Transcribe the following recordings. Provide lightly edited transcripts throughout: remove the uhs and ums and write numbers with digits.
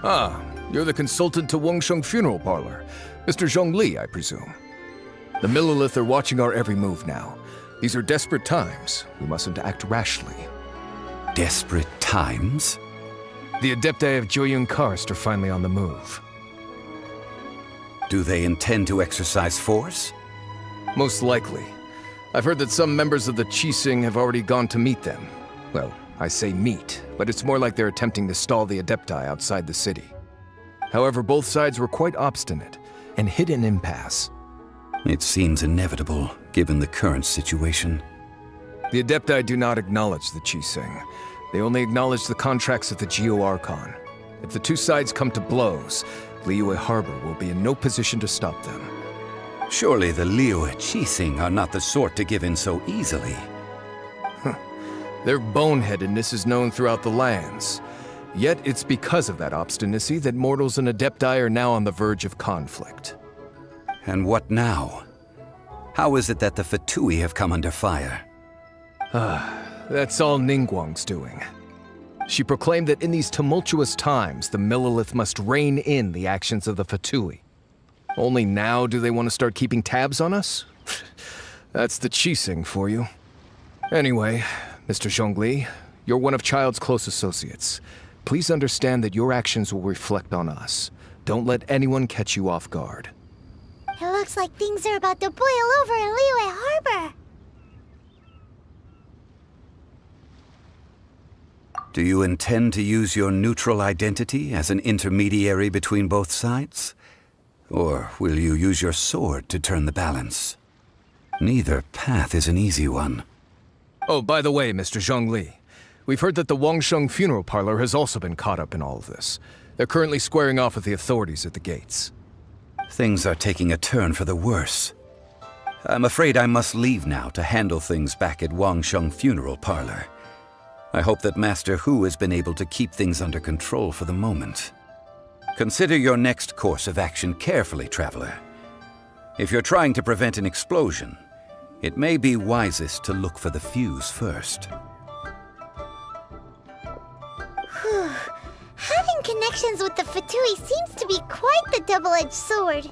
Ah, you're the consultant to Wangsheng Funeral Parlor. Mr. Zhongli, I presume. The Millilith are watching our every move now. These are desperate times. We mustn't act rashly. Desperate times? The Adepti of Joyun Karst are finally on the move. Do they intend to exercise force? Most likely. I've heard that some members of the Xiqing have already gone to meet them. Well, I say meet, but it's more like they're attempting to stall the Adepti outside the city. However, both sides were quite obstinate and hit an impasse. It seems inevitable, given the current situation. The Adepti do not acknowledge the Xiqing. They only acknowledge the contracts of the Geo-Archon. If the two sides come to blows, Liyue Harbor will be in no position to stop them. Surely the Liyue Xiqing are not the sort to give in so easily. Their boneheadedness is known throughout the lands. Yet it's because of that obstinacy that mortals and Adepti are now on the verge of conflict. And what now? How is it that the Fatui have come under fire? That's all Ningguang's doing. She proclaimed that in these tumultuous times, the Millilith must rein in the actions of the Fatui. Only now do they want to start keeping tabs on us? That's the Xiqing for you. Anyway, Mr. Zhongli, you're one of Child's close associates. Please understand that your actions will reflect on us. Don't let anyone catch you off guard. It looks like things are about to boil over in Liyue Harbor. Do you intend to use your neutral identity as an intermediary between both sides? Or will you use your sword to turn the balance? Neither path is an easy one. Oh, by the way, Mr. Zhongli, we've heard that the Wangsheng Funeral Parlor has also been caught up in all of this. They're currently squaring off with the authorities at the gates. Things are taking a turn for the worse. I'm afraid I must leave now to handle things back at Wangsheng Funeral Parlor. I hope that Master Hu has been able to keep things under control for the moment. Consider your next course of action carefully, Traveler. If you're trying to prevent an explosion, it may be wisest to look for the fuse first. Having connections with the Fatui seems to be quite the double-edged sword.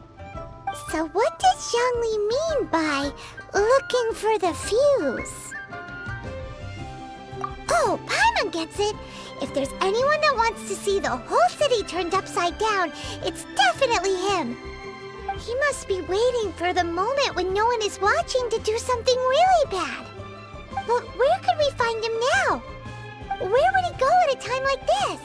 So what does Zhongli mean by looking for the fuse? Oh, Paimon gets it! If there's anyone that wants to see the whole city turned upside down, it's definitely him. He must be waiting for the moment when no one is watching to do something really bad. But where could we find him now? Where would he go at a time like this?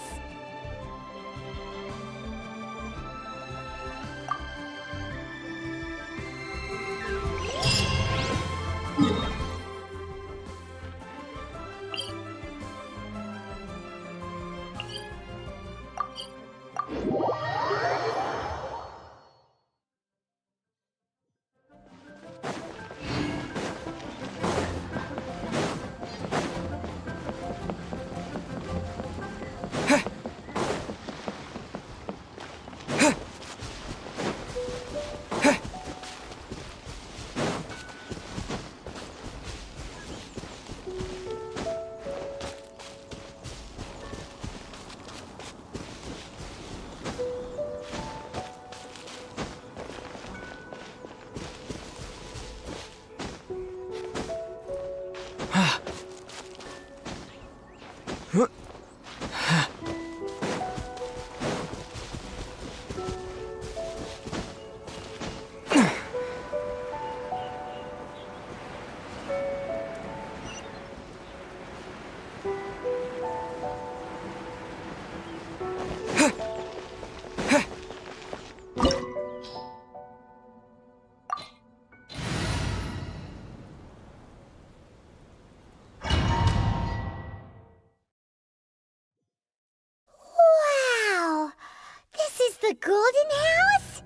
a golden house?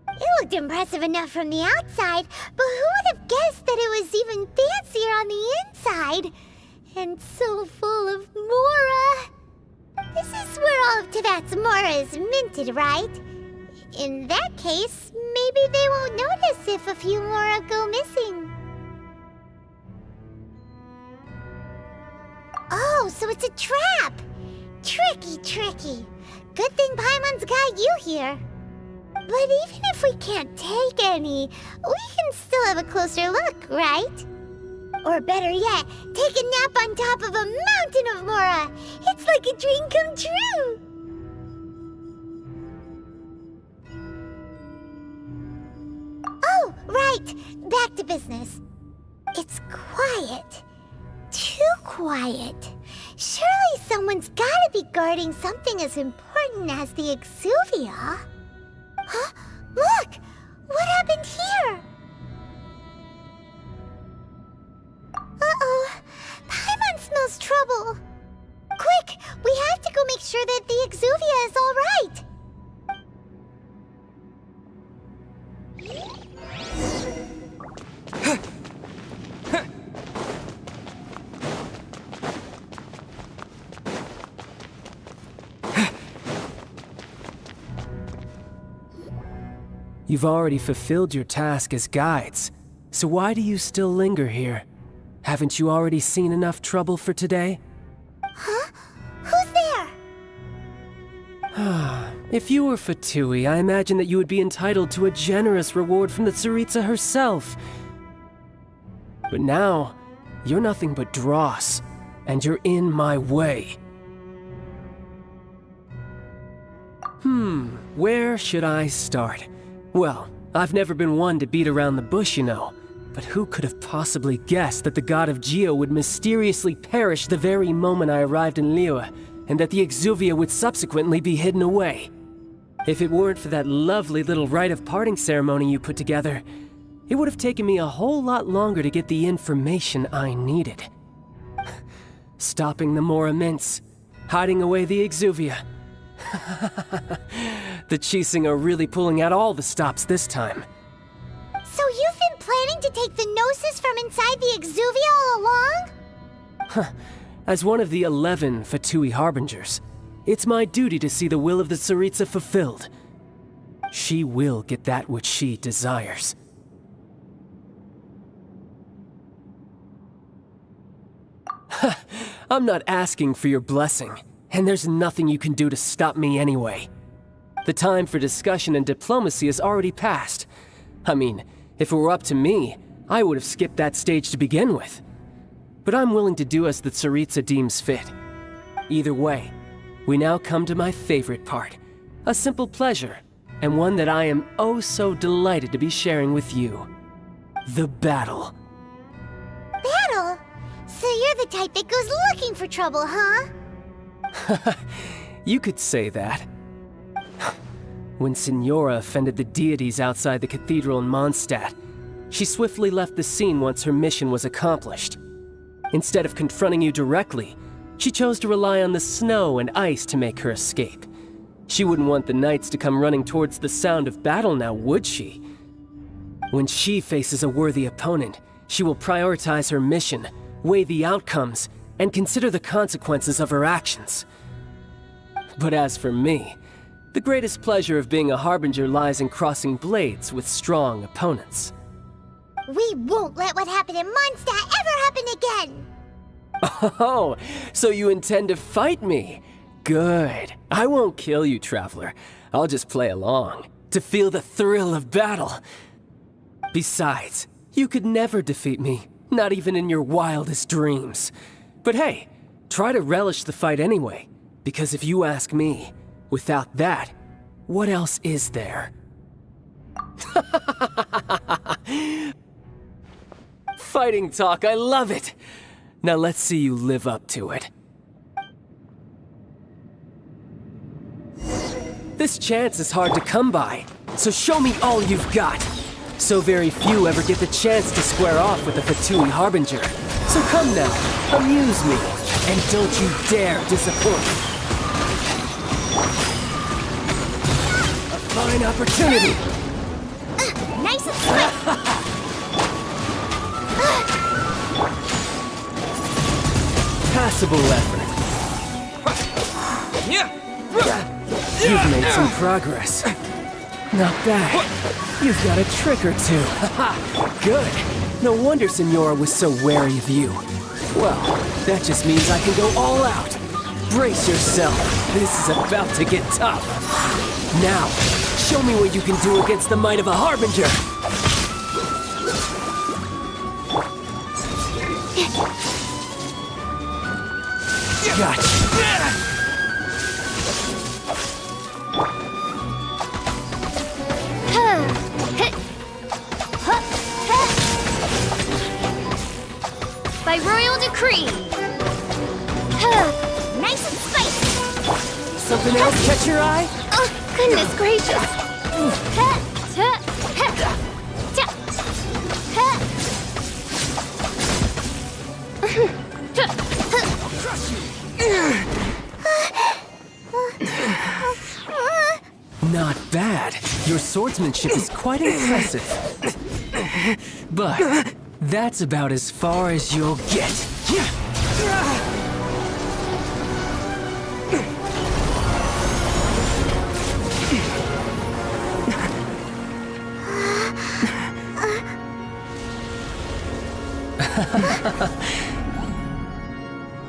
It looked impressive enough from the outside, but who would have guessed that it was even fancier on the inside? And so full of Mora. This is where all of Teyvat's Mora is minted, right? In that case, maybe they won't notice if a few Mora go missing. Oh, so it's a trap! Tricky, tricky. Good thing Paimon's got you here. But even if we can't take any, we can still have a closer look, right? Or better yet, take a nap on top of a mountain of Mora. It's like a dream come true. Oh, right. Back to business. It's quiet. Too quiet. Surely someone's gotta be guarding something as important as the Exuvia. Huh? Look! What happened here? Uh-oh. Paimon smells trouble. Quick! We have to go make sure that the Exuvia is all right. You've already fulfilled your task as guides, so why do you still linger here? Haven't you already seen enough trouble for today? Huh? Who's there? If you were Fatui, I imagine that you would be entitled to a generous reward from the Tsaritsa herself. But now, you're nothing but dross, and you're in my way. Where should I start? Well, I've never been one to beat around the bush, you know. But who could have possibly guessed that the god of Geo would mysteriously perish the very moment I arrived in Liyue, and that the Exuvia would subsequently be hidden away? If it weren't for that lovely little rite of parting ceremony you put together, it would have taken me a whole lot longer to get the information I needed. Stopping the Mora mints, hiding away the Exuvia. The Xiqing are really pulling out all the stops this time. So you've been planning to take the Gnosis from inside the Exuvia all along? As one of the 11 Fatui Harbingers, it's my duty to see the will of the Tsaritsa fulfilled. She will get that which she desires. I'm not asking for your blessing, and there's nothing you can do to stop me anyway. The time for discussion and diplomacy has already passed. I mean, if it were up to me, I would have skipped that stage to begin with. But I'm willing to do as the Tsaritsa deems fit. Either way, we now come to my favorite part. A simple pleasure, and one that I am oh so delighted to be sharing with you. The battle. Battle? So you're the type that goes looking for trouble, huh? You could say that. When Signora offended the deities outside the cathedral in Mondstadt, she swiftly left the scene once her mission was accomplished. Instead of confronting you directly, she chose to rely on the snow and ice to make her escape. She wouldn't want the knights to come running towards the sound of battle now, would she? When she faces a worthy opponent, she will prioritize her mission, weigh the outcomes, and consider the consequences of her actions. But as for me, the greatest pleasure of being a Harbinger lies in crossing blades with strong opponents. We won't let what happened in Mondstadt ever happen again! Oh, so you intend to fight me? Good. I won't kill you, Traveler. I'll just play along, to feel the thrill of battle. Besides, you could never defeat me, not even in your wildest dreams. But hey, try to relish the fight anyway, because if you ask me, without that, what else is there? Fighting talk, I love it! Now let's see you live up to it. This chance is hard to come by, so show me all you've got. So very few ever get the chance to square off with a Fatui Harbinger. So come now, amuse me, and don't you dare disappoint. fine opportunity. Nice and swift. Passable effort. You've made some progress. Not bad. You've got a trick or two. Good. No wonder Senora was so wary of you. Well, that just means I can go all out. Brace yourself. This is about to get tough. Now, show me what you can do against the might of a Harbinger. Gotcha. By royal decree. Nice and spicy. Something else catch your eye? Oh, goodness gracious. Not bad. Your swordsmanship is quite impressive. But that's about as far as you'll get.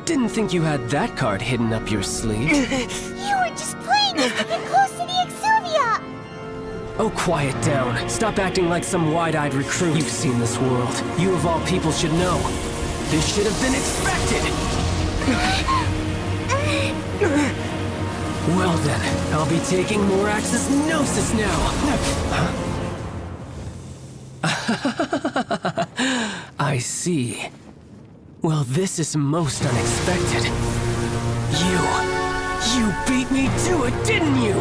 Didn't think you had that card hidden up your sleeve. You were just playing us to get close to the Exuvia! Oh, quiet down. Stop acting like some wide-eyed recruit. You've seen this world. You of all people should know. This should have been expected! Well then, I'll be taking more Axis Gnosis now! I see. Well, this is most unexpected. You beat me to it, didn't you?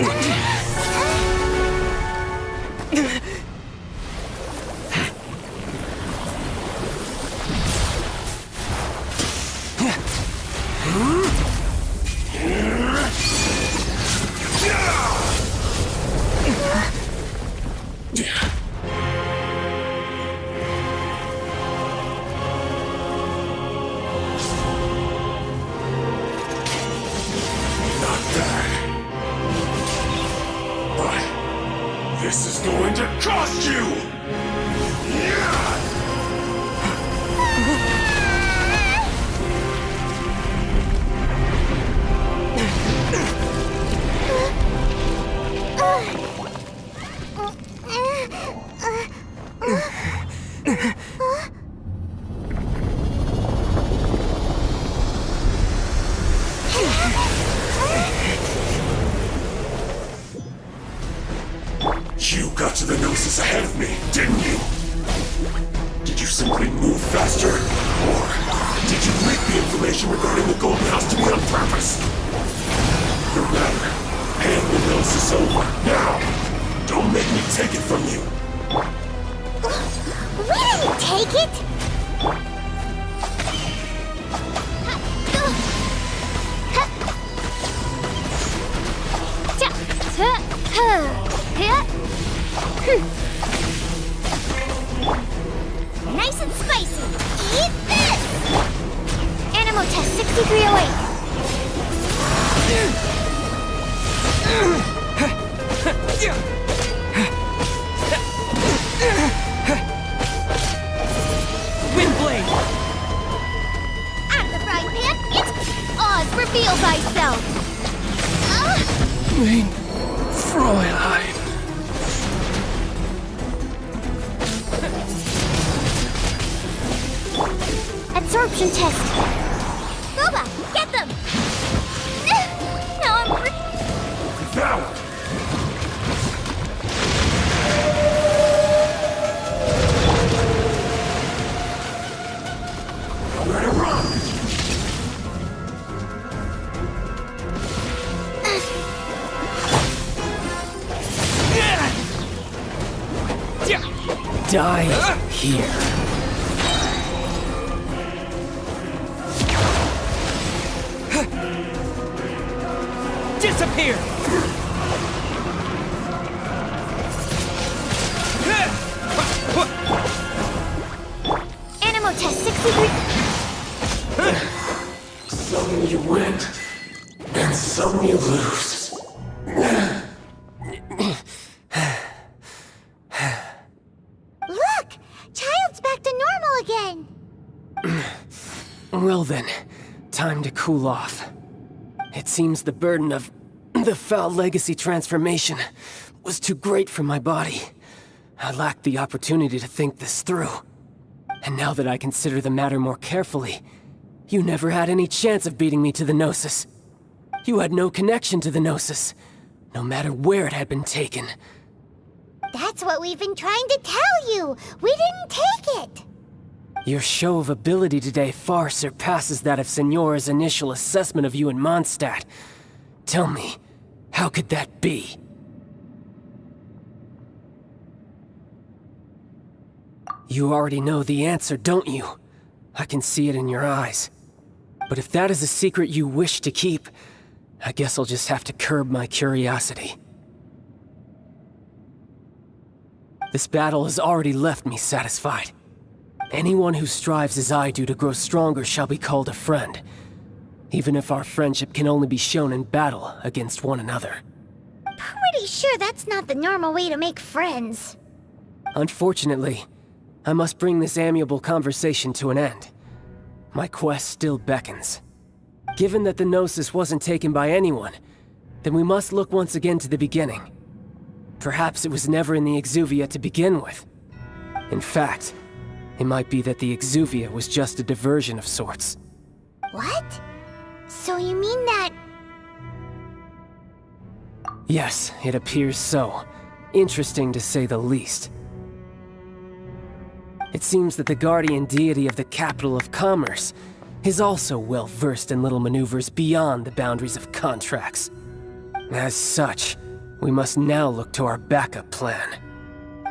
This is going to cost you! You got to the Gnosis ahead of me, didn't you? Did you simply move faster? Or did you leak the information regarding the Golden House to me on purpose? No matter. Hand the Gnosis over, now! Don't make me take it from you! We didn't take it! Nice and spicy. Eat this! Animal test 6308. Windblade! Out of the frying pan, it's Oz, reveal thyself! Mein Fräulein. Absorption test. Boba, get them! Now I'm Now! Let it run! Die here. Disappear! some you lose. Look! Child's back to normal again! Well then, time to cool off. It seems the burden of the foul legacy transformation was too great for my body. I lacked the opportunity to think this through. And now that I consider the matter more carefully, you never had any chance of beating me to the Gnosis. You had no connection to the Gnosis, no matter where it had been taken. That's what we've been trying to tell you! We didn't take it! Your show of ability today far surpasses that of Signora's initial assessment of you in Mondstadt. Tell me, how could that be? You already know the answer, don't you? I can see it in your eyes. But if that is a secret you wish to keep, I guess I'll just have to curb my curiosity. This battle has already left me satisfied. Anyone who strives as I do to grow stronger shall be called a friend, even if our friendship can only be shown in battle against one another. Pretty sure that's not the normal way to make friends. Unfortunately, I must bring this amiable conversation to an end. My quest still beckons. Given that the Gnosis wasn't taken by anyone, then we must look once again to the beginning. Perhaps it was never in the Exuvia to begin with. In fact, it might be that the Exuvia was just a diversion of sorts. What? So you mean that... Yes, it appears so. Interesting to say the least. It seems that the guardian deity of the capital of commerce is also well versed in little maneuvers beyond the boundaries of contracts. As such, we must now look to our backup plan.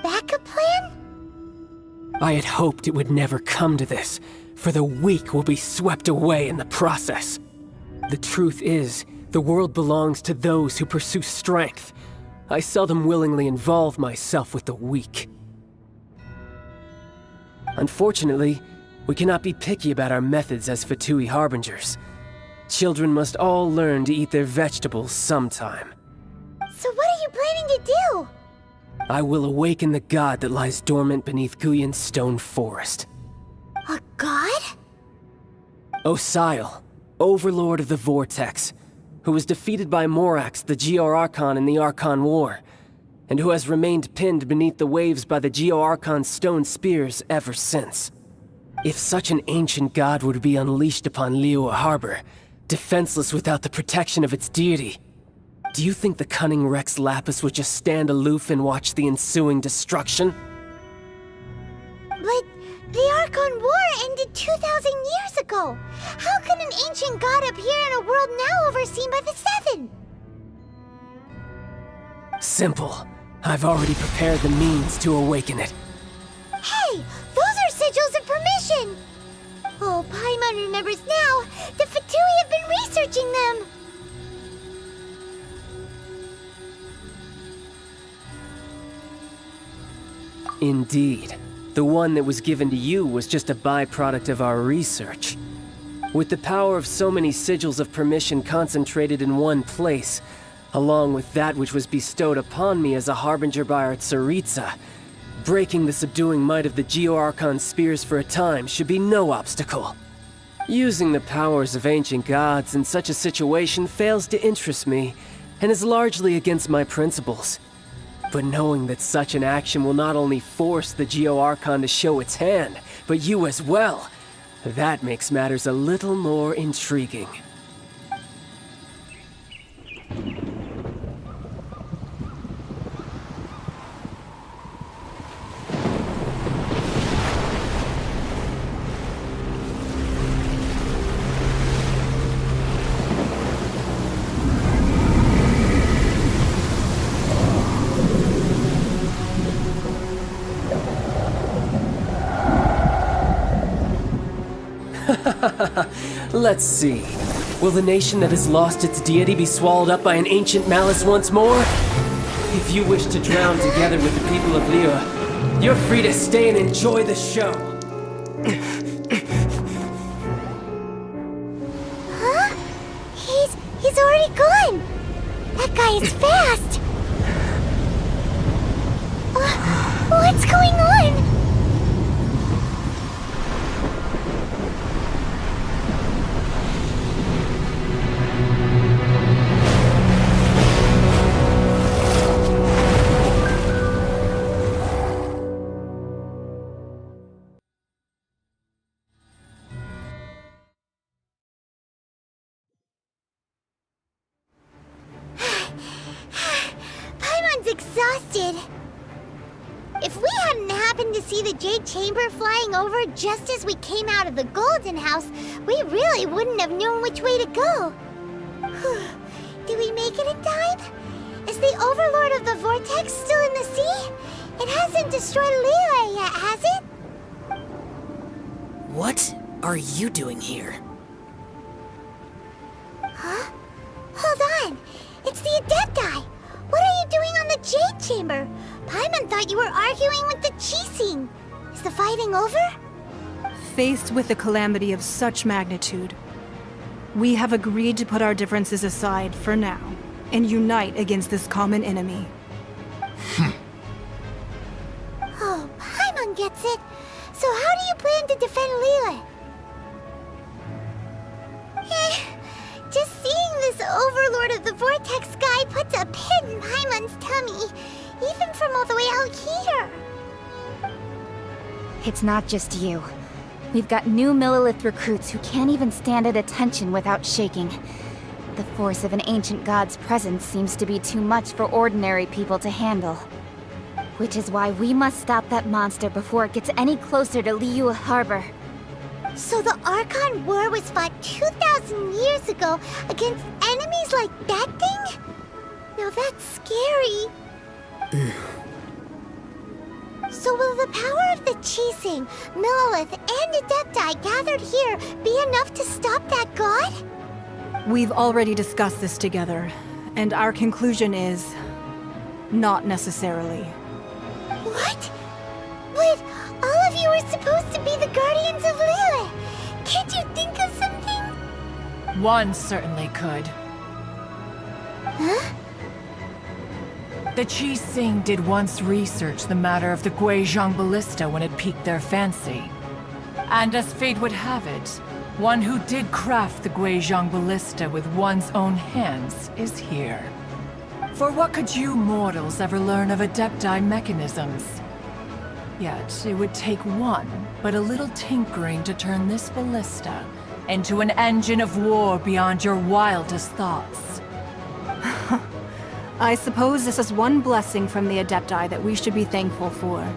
backup plan? I had hoped it would never come to this, for the weak will be swept away in the process. The truth is, the world belongs to those who pursue strength. I seldom willingly involve myself with the weak. Unfortunately, we cannot be picky about our methods as Fatui Harbingers. Children must all learn to eat their vegetables sometime. So what are you planning to do? I will awaken the god that lies dormant beneath Guyon's stone forest. A god? Osile, overlord of the Vortex, who was defeated by Morax, the Geo-Archon in the Archon War, and who has remained pinned beneath the waves by the Geo-Archon's stone spears ever since. If such an ancient god were to be unleashed upon Liyue Harbor, defenseless without the protection of its deity, do you think the cunning Rex Lapis would just stand aloof and watch the ensuing destruction? But the Archon War ended 2,000 years ago. How can an ancient god appear in a world now overseen by the Seven? Simple. I've already prepared the means to awaken it. Hey, those are sigils of permission! Oh, Paimon remembers now. The Fatui have been researching them. Indeed. The one that was given to you was just a byproduct of our research. With the power of so many sigils of permission concentrated in one place, along with that which was bestowed upon me as a harbinger by our Tsaritsa, breaking the subduing might of the Geo-Archon spears for a time should be no obstacle. Using the powers of ancient gods in such a situation fails to interest me, and is largely against my principles. But knowing that such an action will not only force the Geo-Archon to show its hand, but you as well, that makes matters a little more intriguing. Let's see. Will the nation that has lost its deity be swallowed up by an ancient malice once more? If you wish to drown together with the people of Liyue, you're free to stay and enjoy the show. Huh? He's is already gone! That guy is fast! What's going on? Paimon's exhausted. If we hadn't happened to see the Jade Chamber flying over just as we came out of the Golden House, we really wouldn't have known which way to go. Did we make it in time? Is the Overlord of the Vortex still in the sea? It hasn't destroyed Liyue yet, has it? What are you doing here? Huh? Hold on. It's the Adepti. What are you doing on the Jade Chamber? Paimon thought you were arguing with the Xiqing. Is the fighting over? Faced with a calamity of such magnitude, we have agreed to put our differences aside for now and unite against this common enemy. Oh, Paimon gets it. So how do you plan to defend Liyue? Just seeing this Overlord of the Vortex guy puts a pit in Paimon's tummy, even from all the way out here. It's not just you. We've got new Millilith recruits who can't even stand at attention without shaking. The force of an ancient god's presence seems to be too much for ordinary people to handle. Which is why we must stop that monster before it gets any closer to Liyue Harbor. So the Archon War was fought 2,000 years ago against enemies like that thing? Now that's scary. So will the power of the Xiqing, Millilith, and Adepti gathered here be enough to stop that god? We've already discussed this together, and our conclusion is... not necessarily. What? But all of you are supposed to be the Guardians of Liyue. Can't you think of something? One certainly could. Huh? The Xiqing did once research the matter of the Guizhong Ballista when it piqued their fancy. And as fate would have it, one who did craft the Guizhong Ballista with one's own hands is here. For what could you mortals ever learn of Adepti mechanisms? Yet, it would take one, but a little tinkering to turn this ballista into an engine of war beyond your wildest thoughts. I suppose this is one blessing from the Adepti that we should be thankful for.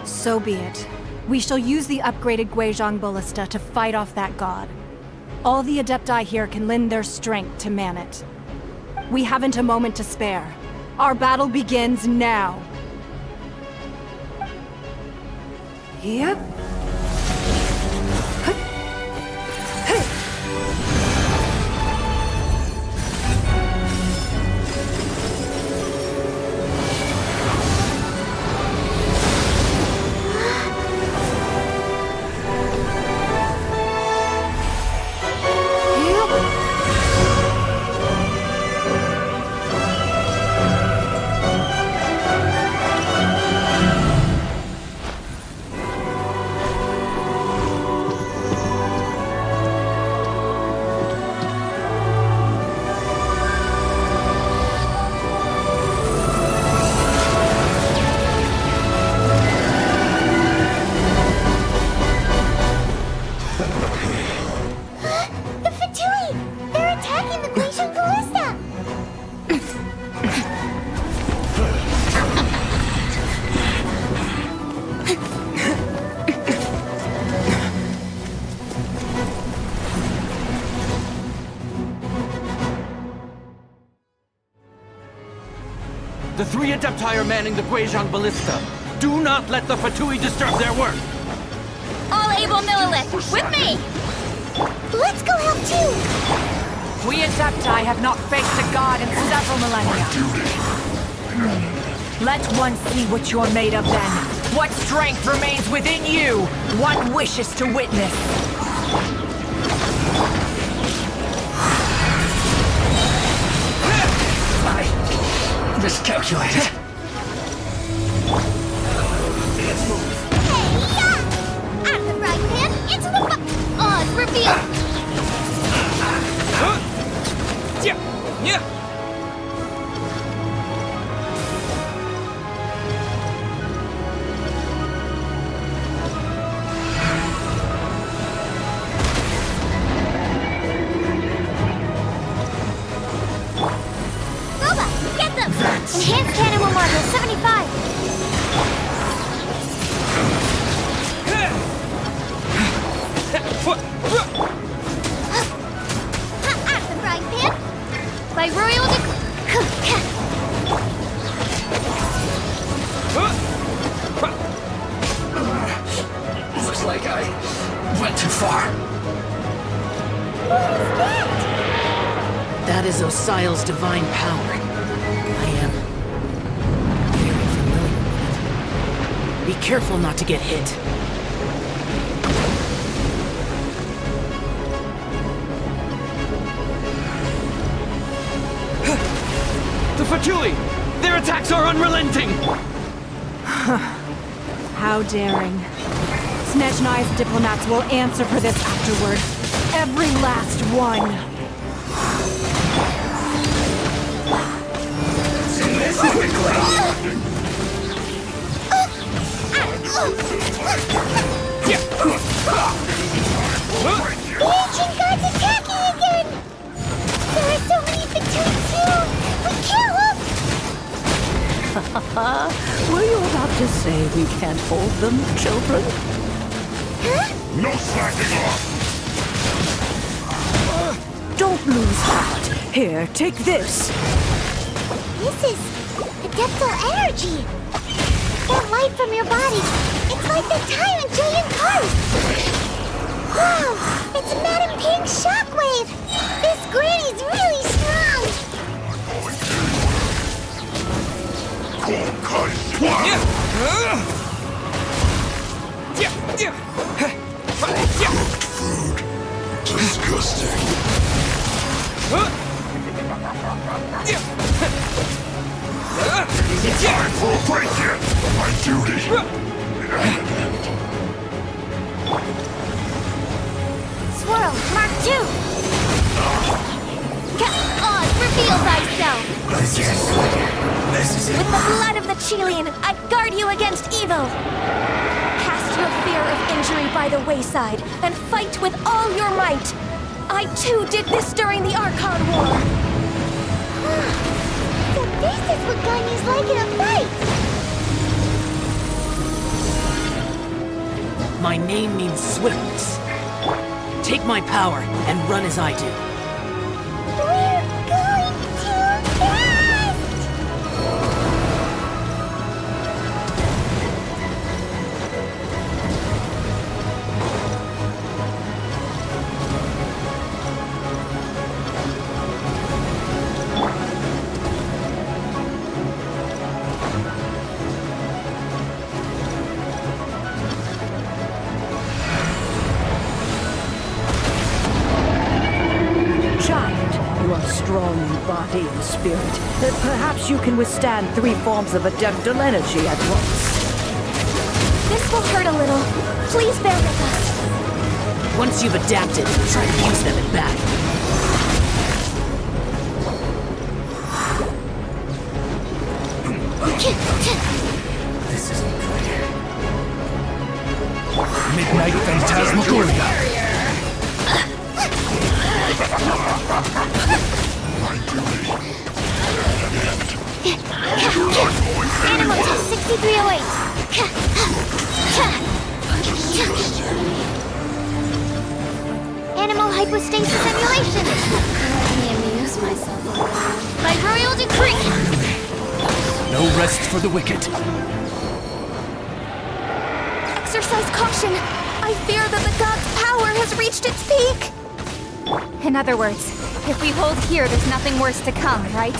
So be it. We shall use the upgraded Guizhong Ballista to fight off that god. All the Adepti here can lend their strength to man it. We haven't a moment to spare. Our battle begins now. Yep. The three Adepti are manning the Guizhong Ballista. Do not let the Fatui disturb their work! All able Millilith, with me! Let's go help too! We Adepti have not faced a god in several millennia. Let one see what you're made of then. What strength remains within you? One wishes to witness. miscalculated. Hey, yeah! Out of the frying pan, into the Oz reveal! Yeah. Boba, get them! Enhanced animal module 75! Out of the frying pan! By royal Looks like I went too far. What is that? That is Osial's divine power. I am very familiar with it. Be careful not to get hit. The Fatui! Their attacks are unrelenting! How daring. Snezhnai's diplomats will answer for this afterward. Every last one. The ancient gods attacking again! There are so many Fatui too! We kill them! Were you about to say we can't hold them, children? Huh? No slacking off! Don't lose heart. Here, take this. This is Adeptal energy! That light from your body, it's like the time in Jillian Cars! Wow! It's Madame Ping's shockwave! This granny's really strong! Cold cut swallow! Cooked food. Disgusting. Is it time for a break yet? My duty. Swirl, Mark 2! Oz, reveal thyself! This is With the blood of the Chilean, I guard you against evil! Cast your fear of injury by the wayside, and fight with all your might! I too did this during the Archon War! So this is what Ganyu's like in a fight! My name means swiftness. Take my power and run as I do. We're going too fast! Strong in body and spirit, that perhaps you can withstand 3 forms of Adeptal energy at once. This will hurt a little. Please bear with us. Once you've adapted, try to use them in battle. This isn't good. Midnight Phantasmagoria. Animal test 6308. Animal hypostasis emulation. Let me amuse myself a little. By royal decree. No rest for the wicked. Exercise caution. I fear that the god's power has reached its peak. In other words, if we hold here, there's nothing worse to come, right?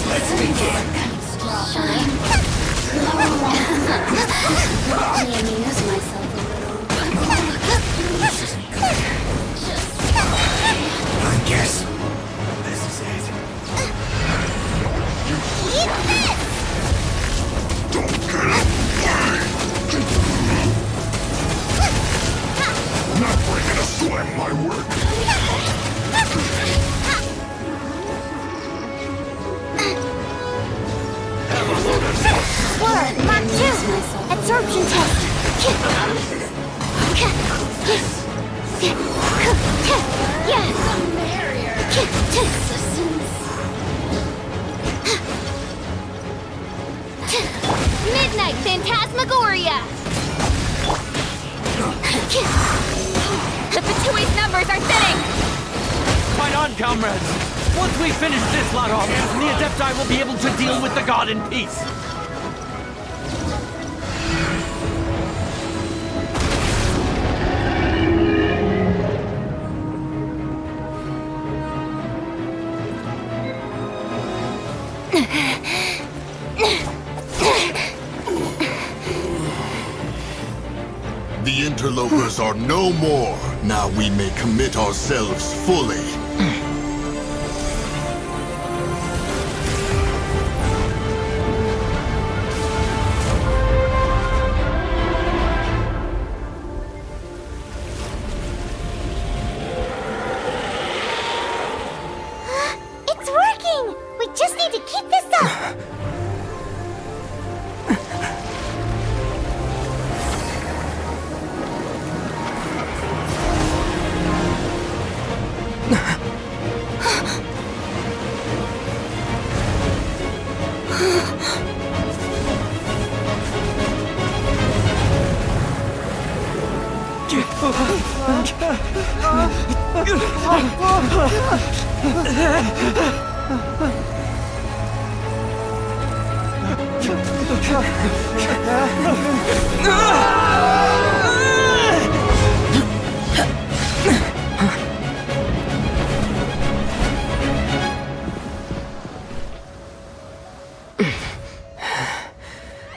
Let's begin. Let me amuse myself a little. I guess this is it. Midnight Phantasmagoria! The Fatui's numbers are thinning! Fight on, comrades! Once we finish this lot off, the Adepti will be able to deal with the god in peace! The interlopers are no more. Now we may commit ourselves fully. It's working! We just need to keep this up!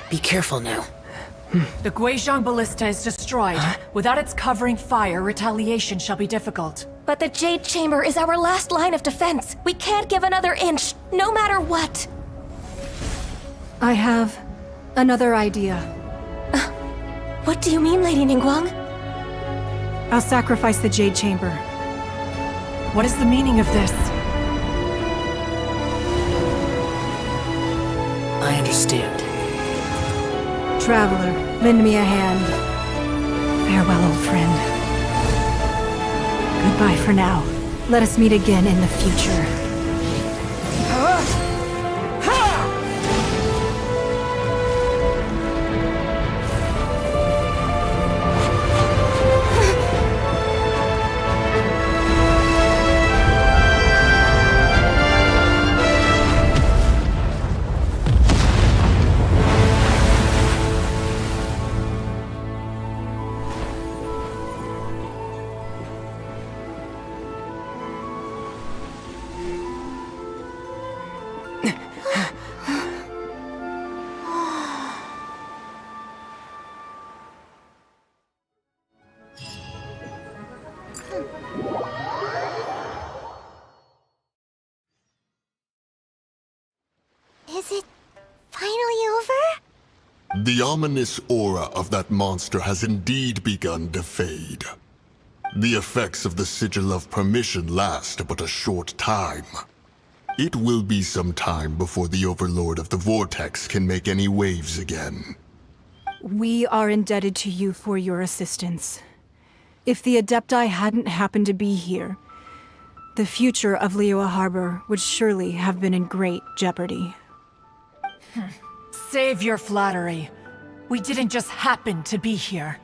Be careful now. The Guizhong Ballista is destroyed. Without its covering fire, retaliation shall be difficult. But the Jade Chamber is our last line of defense. We can't give another inch, no matter what. I have another idea. What do you mean, Lady Ningguang? I'll sacrifice the Jade Chamber. What is the meaning of this? I understand. Traveler, lend me a hand. Farewell, old friend. Goodbye for now. Let us meet again in the future. Is it finally over? The ominous aura of that monster has indeed begun to fade. The effects of the Sigil of Permission last but a short time. It will be some time before the Overlord of the Vortex can make any waves again. We are indebted to you for your assistance. If the Adepti hadn't happened to be here, the future of Liyue Harbor would surely have been in great jeopardy. Save your flattery. We didn't just happen to be here.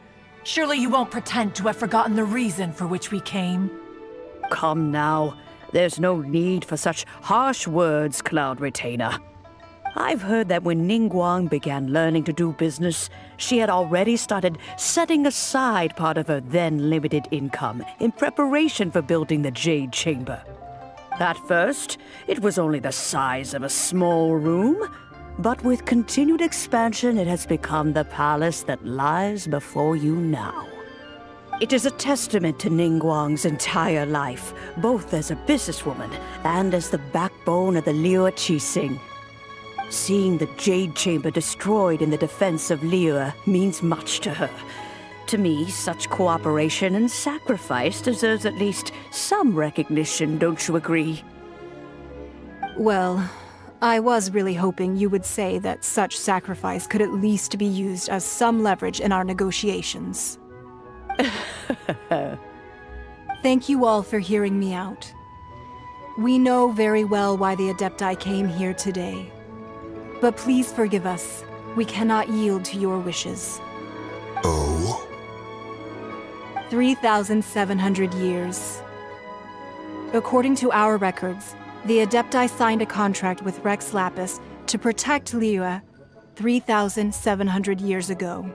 Surely you won't pretend to have forgotten the reason for which we came. Come now. There's no need for such harsh words, Cloud Retainer. I've heard that when Ningguang began learning to do business, she had already started setting aside part of her then limited income in preparation for building the Jade Chamber. At first, it was only the size of a small room, but with continued expansion, it has become the palace that lies before you now. It is a testament to Ningguang's entire life, both as a businesswoman and as the backbone of the Liyue Xiqing. Seeing the Jade Chamber destroyed in the defense of Liyue means much to her. To me, such cooperation and sacrifice deserves at least some recognition, don't you agree? Well, I was really hoping you would say that such sacrifice could at least be used as some leverage in our negotiations. Thank you all for hearing me out. We know very well why the Adepti came here today. But please forgive us. We cannot yield to your wishes. Oh? 3,700 years. According to our records, the Adepti signed a contract with Rex Lapis to protect Liyue 3,700 years ago.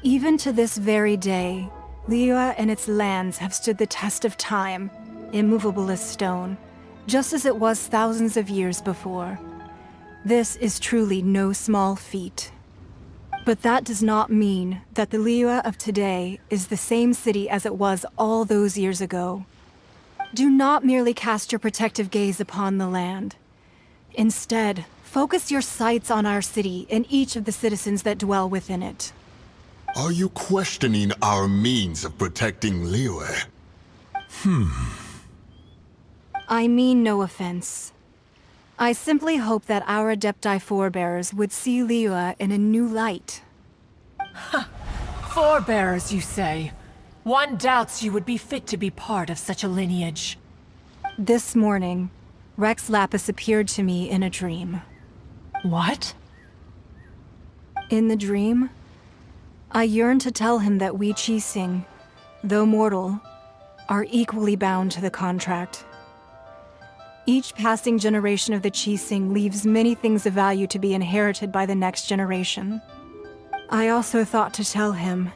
Even to this very day, Liyue and its lands have stood the test of time, immovable as stone, just as it was thousands of years before. This is truly no small feat. But that does not mean that the Liyue of today is the same city as it was all those years ago. Do not merely cast your protective gaze upon the land. Instead, focus your sights on our city and each of the citizens that dwell within it. Are you questioning our means of protecting Liyue? I mean no offense. I simply hope that our Adepti forebears would see Liyue in a new light. Forebearers, you say? One doubts you would be fit to be part of such a lineage. This morning, Rex Lapis appeared to me in a dream. What? In the dream, I yearned to tell him that we Xiqing, though mortal, are equally bound to the contract. Each passing generation of the Xiqing leaves many things of value to be inherited by the next generation. I also thought to tell him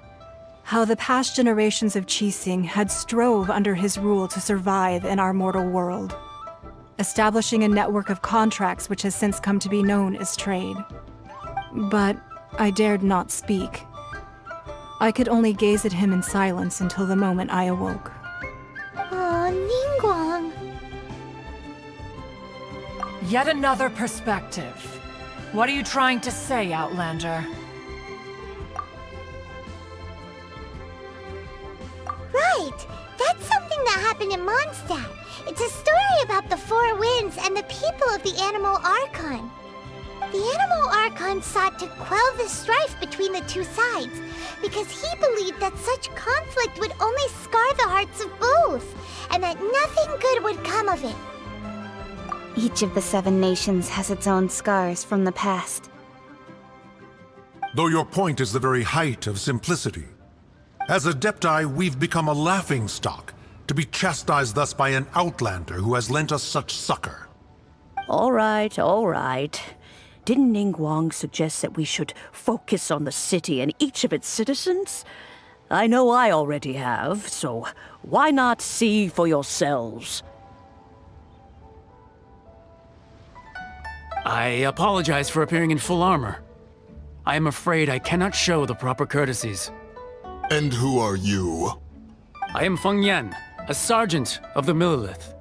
how the past generations of Xiqing had strove under his rule to survive in our mortal world, establishing a network of contracts which has since come to be known as trade. But I dared not speak. I could only gaze at him in silence until the moment I awoke. Oh, Ningguang. Yet another perspective. What are you trying to say, Outlander? Right! That's something that happened in Mondstadt. It's a story about the Four Winds and the people of the Animal Archon. The Animal Archon sought to quell the strife between the two sides, because he believed that such conflict would only scar the hearts of both, and that nothing good would come of it. Each of the 7 nations has its own scars from the past. Though your point is the very height of simplicity. As Adepti, we've become a laughingstock, to be chastised thus by an outlander who has lent us such succor. All right, all right. Didn't Ningguang suggest that we should focus on the city and each of its citizens? I know I already have, so why not see for yourselves? I apologize for appearing in full armor. I am afraid I cannot show the proper courtesies. And who are you? I am Feng Yan, a sergeant of the Millilith.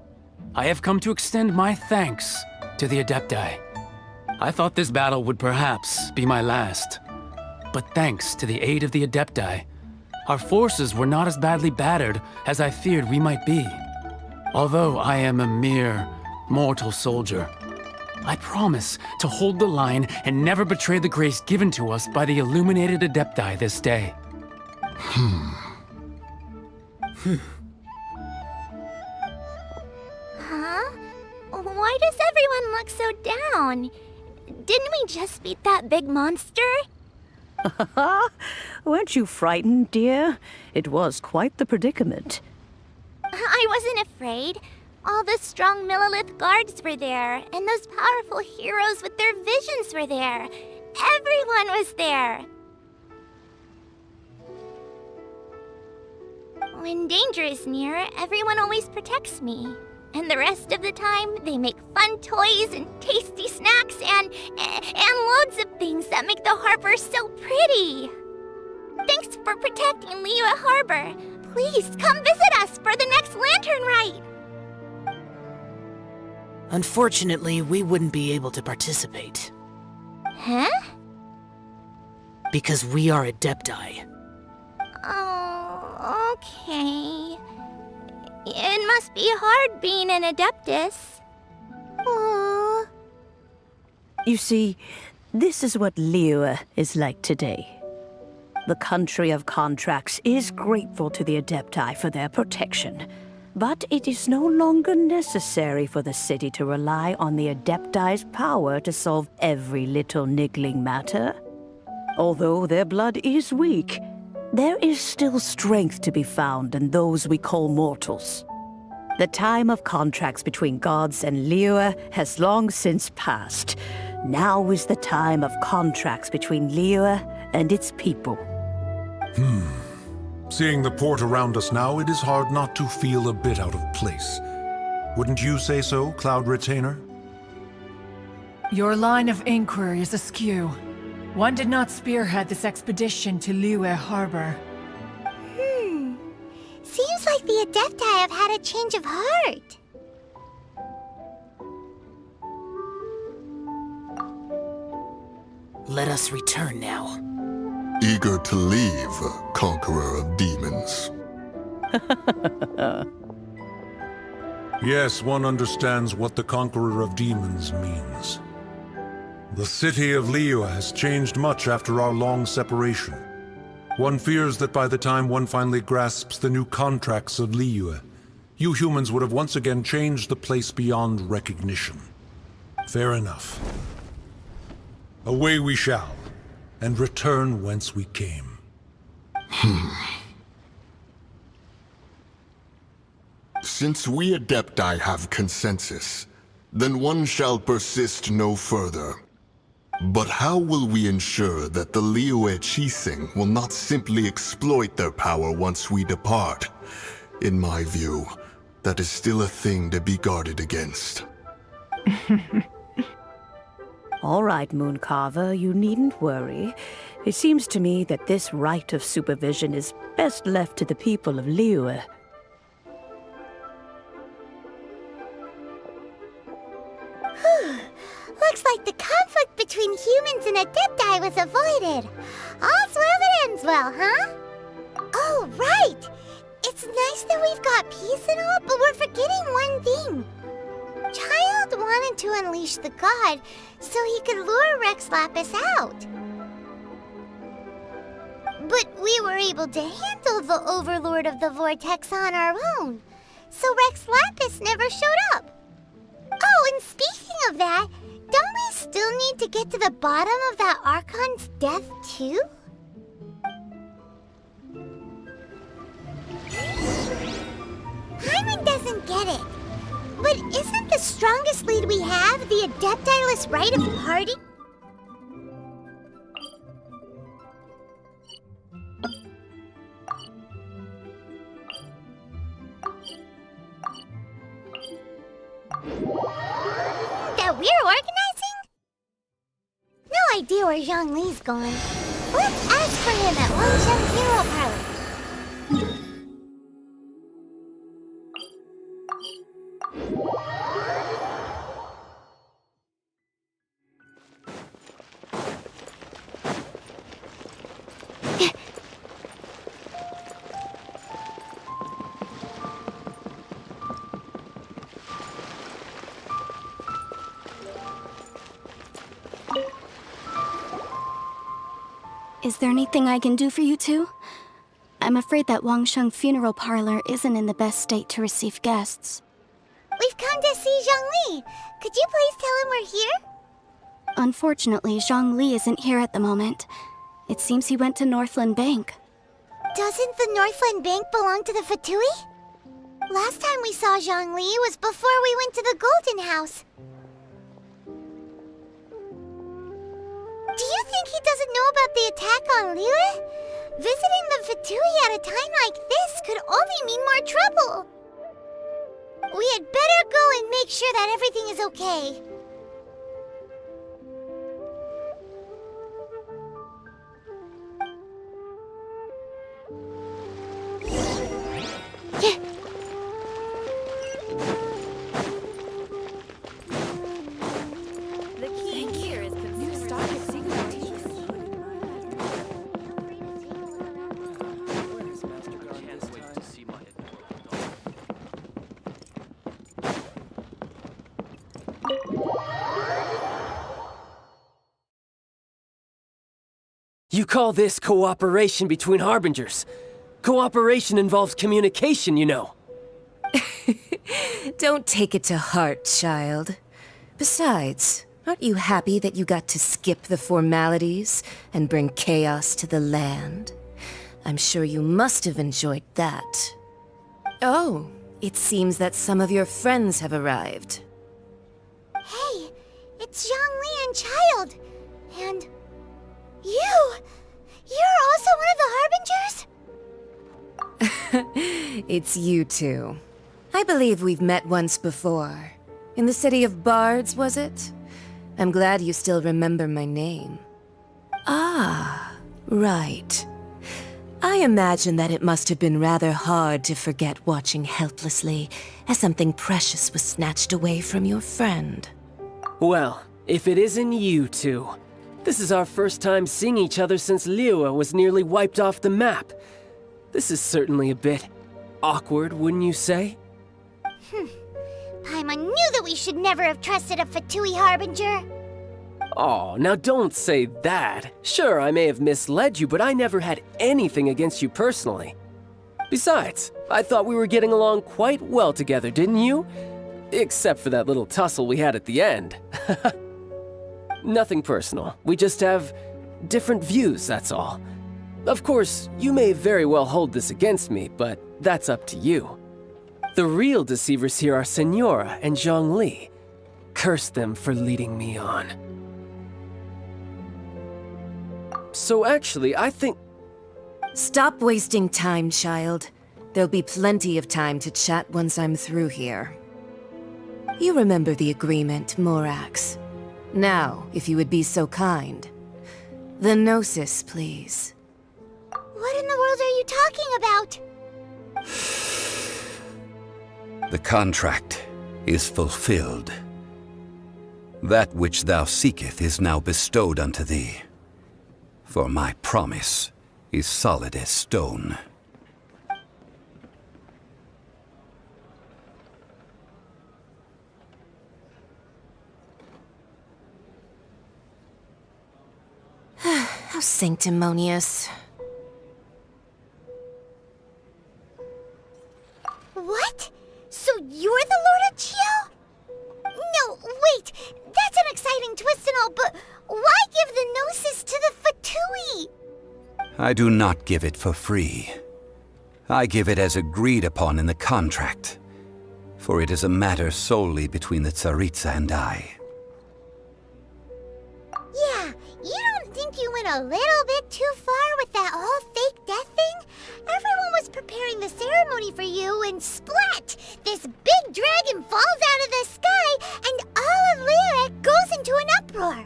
I have come to extend my thanks to the Adepti. I thought this battle would perhaps be my last. But thanks to the aid of the Adepti, our forces were not as badly battered as I feared we might be. Although I am a mere mortal soldier, I promise to hold the line and never betray the grace given to us by the illuminated Adepti this day. Huh? Why does everyone look so down? Didn't we just beat that big monster? Weren't you frightened, dear? It was quite the predicament. I wasn't afraid. All the strong Millilith guards were there, and those powerful heroes with their visions were there. Everyone was there. When danger is near, everyone always protects me. And the rest of the time, they make fun toys and tasty snacks and loads of things that make the harbor so pretty. Thanks for protecting Liyue Harbor. Please come visit us for the next lantern rite. Unfortunately, we wouldn't be able to participate. Huh? Because we are Adepti. Oh, okay. It must be hard being an Adeptus. Aww. You see, this is what Liyue is like today. The country of contracts is grateful to the Adepti for their protection. But it is no longer necessary for the city to rely on the Adepti's power to solve every little niggling matter. Although their blood is weak, there is still strength to be found in those we call mortals. The time of contracts between gods and Liyue has long since passed. Now is the time of contracts between Liyue and its people. Seeing the port around us now, it is hard not to feel a bit out of place. Wouldn't you say so, Cloud Retainer? Your line of inquiry is askew. One did not spearhead this expedition to Liyue Harbor. Seems like the Adepti have had a change of heart. Let us return now. Eager to leave, Conqueror of Demons. Yes, one understands what the Conqueror of Demons means. The city of Liyue has changed much after our long separation. One fears that by the time one finally grasps the new contracts of Liyue, you humans would have once again changed the place beyond recognition. Fair enough. Away we shall, and return whence we came. Since we Adepti have consensus, then one shall persist no further. But how will we ensure that the Liyue Xiqing will not simply exploit their power once we depart? In my view, that is still a thing to be guarded against. All right, Mooncarver, you needn't worry. It seems to me that this right of supervision is best left to the people of Liyue. Looks like the conflict between humans and Adepti was avoided. All's well that ends well, huh? Oh, right! It's nice that we've got peace and all, but we're forgetting one thing. Child wanted to unleash the god so he could lure Rex Lapis out. But we were able to handle the Overlord of the Vortex on our own, so Rex Lapis never showed up. Oh, and speaking of that, don't we still need to get to the bottom of that Archon's death, too? Hyman doesn't get it. But isn't the strongest lead we have the Adepti-less right of party? That we're organizing? No idea where Zhongli's gone. Let's ask for him at Wangsheng Funeral Parlor. Is there anything I can do for you two? I'm afraid that Wangsheng Funeral Parlor isn't in the best state to receive guests. We've come to see Zhongli. Could you please tell him we're here? Unfortunately, Zhongli isn't here at the moment. It seems he went to Northland Bank. Doesn't the Northland Bank belong to the Fatui? Last time we saw Zhongli was before we went to the Golden House. Do you think he doesn't know about the attack on Liyue? Visiting the Fatui at a time like this could only mean more trouble. We had better go and make sure that everything is okay. You call this cooperation between Harbingers? Cooperation involves communication, you know. Don't take it to heart, child. Besides, aren't you happy that you got to skip the formalities and bring chaos to the land? I'm sure you must have enjoyed that. Oh, it seems that some of your friends have arrived. Hey, it's Zhongli and Child. And you! You're also one of the Harbingers? It's you two. I believe we've met once before. In the city of Bards, was it? I'm glad you still remember my name. Ah, right. I imagine that it must have been rather hard to forget watching helplessly as something precious was snatched away from your friend. Well, if it isn't you two. This is our first time seeing each other since Liyue was nearly wiped off the map. This is certainly a bit awkward, wouldn't you say? Paimon knew that we should never have trusted a Fatui Harbinger. Oh, now don't say that. Sure, I may have misled you, but I never had anything against you personally. Besides, I thought we were getting along quite well together, didn't you? Except for that little tussle we had at the end. Nothing personal. We just have different views, that's all. Of course, you may very well hold this against me, but that's up to you. The real deceivers here are Senora and Zhongli. Curse them for leading me on. So actually, I think... Stop wasting time, child. There'll be plenty of time to chat once I'm through here. You remember the agreement, Morax. Now, if you would be so kind. The Gnosis, please. What in the world are you talking about? The contract is fulfilled. That which thou seeketh is now bestowed unto thee. For my promise is solid as stone. How sanctimonious. What? So you're the Lord of Chiao? No, wait! That's an exciting twist and all, but why give the Gnosis to the Fatui? I do not give it for free. I give it as agreed upon in the contract, for it is a matter solely between the Tsaritsa and I. Yeah, you don't think you went a little bit too far with that whole fake death thing? Everyone was preparing the ceremony for you, and splat! This big dragon falls out of the sky, and all of Lyric goes into an uproar.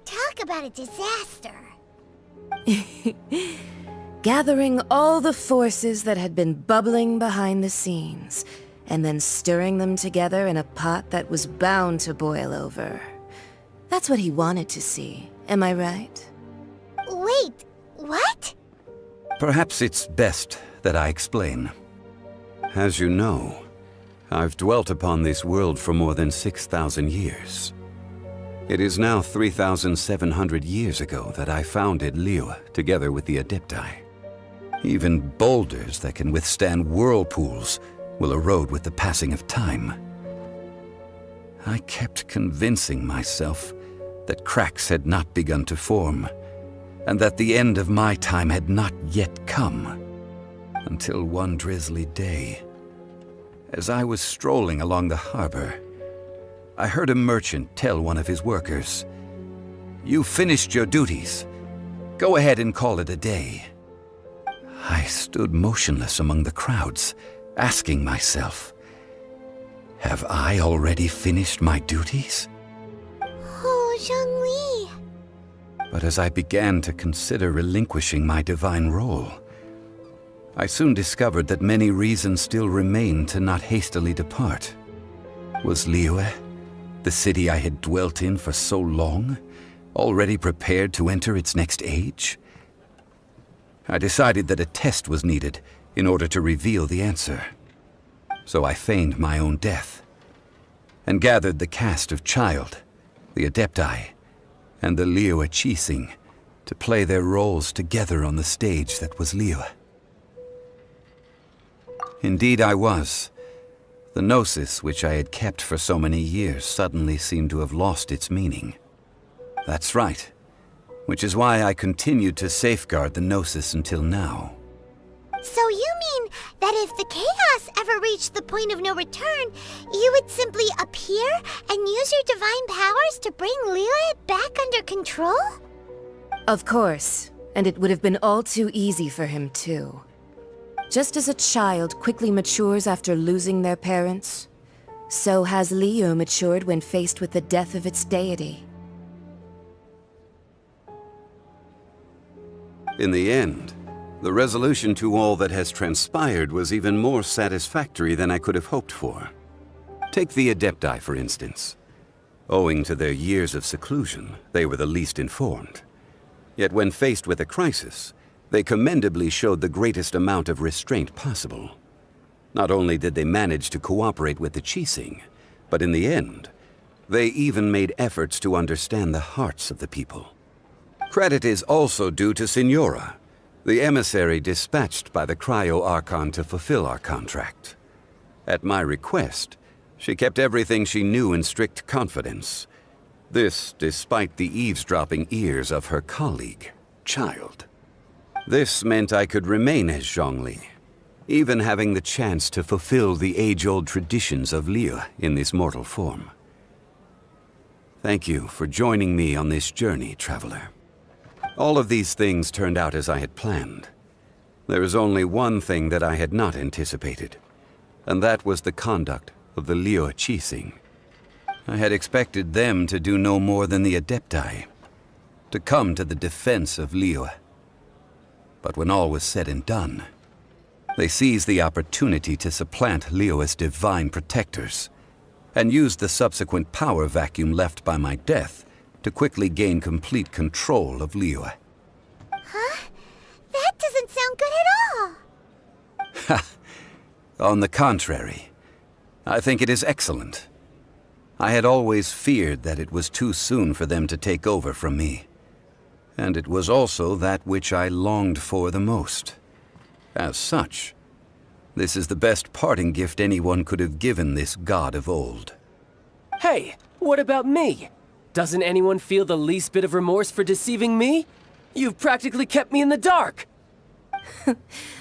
Talk about a disaster. Gathering all the forces that had been bubbling behind the scenes, and then stirring them together in a pot that was bound to boil over. That's what he wanted to see, am I right? Wait, what? Perhaps it's best that I explain. As you know, I've dwelt upon this world for more than 6,000 years. It is now 3,700 years ago that I founded Liyue together with the Adepti. Even boulders that can withstand whirlpools will erode with the passing of time. I kept convincing myself that cracks had not begun to form, and that the end of my time had not yet come. Until one drizzly day, as I was strolling along the harbor, I heard a merchant tell one of his workers, "You've finished your duties. Go ahead and call it a day." I stood motionless among the crowds, asking myself, have I already finished my duties? Oh, Zhongli. But as I began to consider relinquishing my divine role, I soon discovered that many reasons still remained to not hastily depart. Was Liyue, the city I had dwelt in for so long, already prepared to enter its next age? I decided that a test was needed in order to reveal the answer. So I feigned my own death, and gathered the cast of Child, the Adepti, and the Liyue Xiqing to play their roles together on the stage that was Liyue. Indeed I was, The Gnosis, which I had kept for so many years, suddenly seemed to have lost its meaning. That's right. Which is why I continued to safeguard the Gnosis until now. So you mean that if the chaos ever reached the point of no return, you would simply appear and use your divine powers to bring Lilith back under control? Of course, and it would have been all too easy for him too. Just as a child quickly matures after losing their parents, so has Liyue matured when faced with the death of its deity. In the end, the resolution to all that has transpired was even more satisfactory than I could have hoped for. Take the Adepti, for instance. Owing to their years of seclusion, they were the least informed. Yet when faced with a crisis, they commendably showed the greatest amount of restraint possible. Not only did they manage to cooperate with the Xiqing, but in the end, they even made efforts to understand the hearts of the people. Credit is also due to Signora, the emissary dispatched by the Cryo-Archon to fulfill our contract. At my request, she kept everything she knew in strict confidence. This despite the eavesdropping ears of her colleague, Child. This meant I could remain as Zhongli, even having the chance to fulfill the age-old traditions of Liyue in this mortal form. Thank you for joining me on this journey, Traveler. All of these things turned out as I had planned. There is only one thing that I had not anticipated, and that was the conduct of the Liyue Xiqing. I had expected them to do no more than the Adepti, to come to the defense of Liyue. But when all was said and done, they seized the opportunity to supplant Liyue as divine protectors, and used the subsequent power vacuum left by my death to quickly gain complete control of Liyue. Huh? That doesn't sound good at all! Ha! On the contrary, I think it is excellent. I had always feared that it was too soon for them to take over from me. And it was also that which I longed for the most. As such, this is the best parting gift anyone could have given this god of old. Hey, what about me? Doesn't anyone feel the least bit of remorse for deceiving me? You've practically kept me in the dark!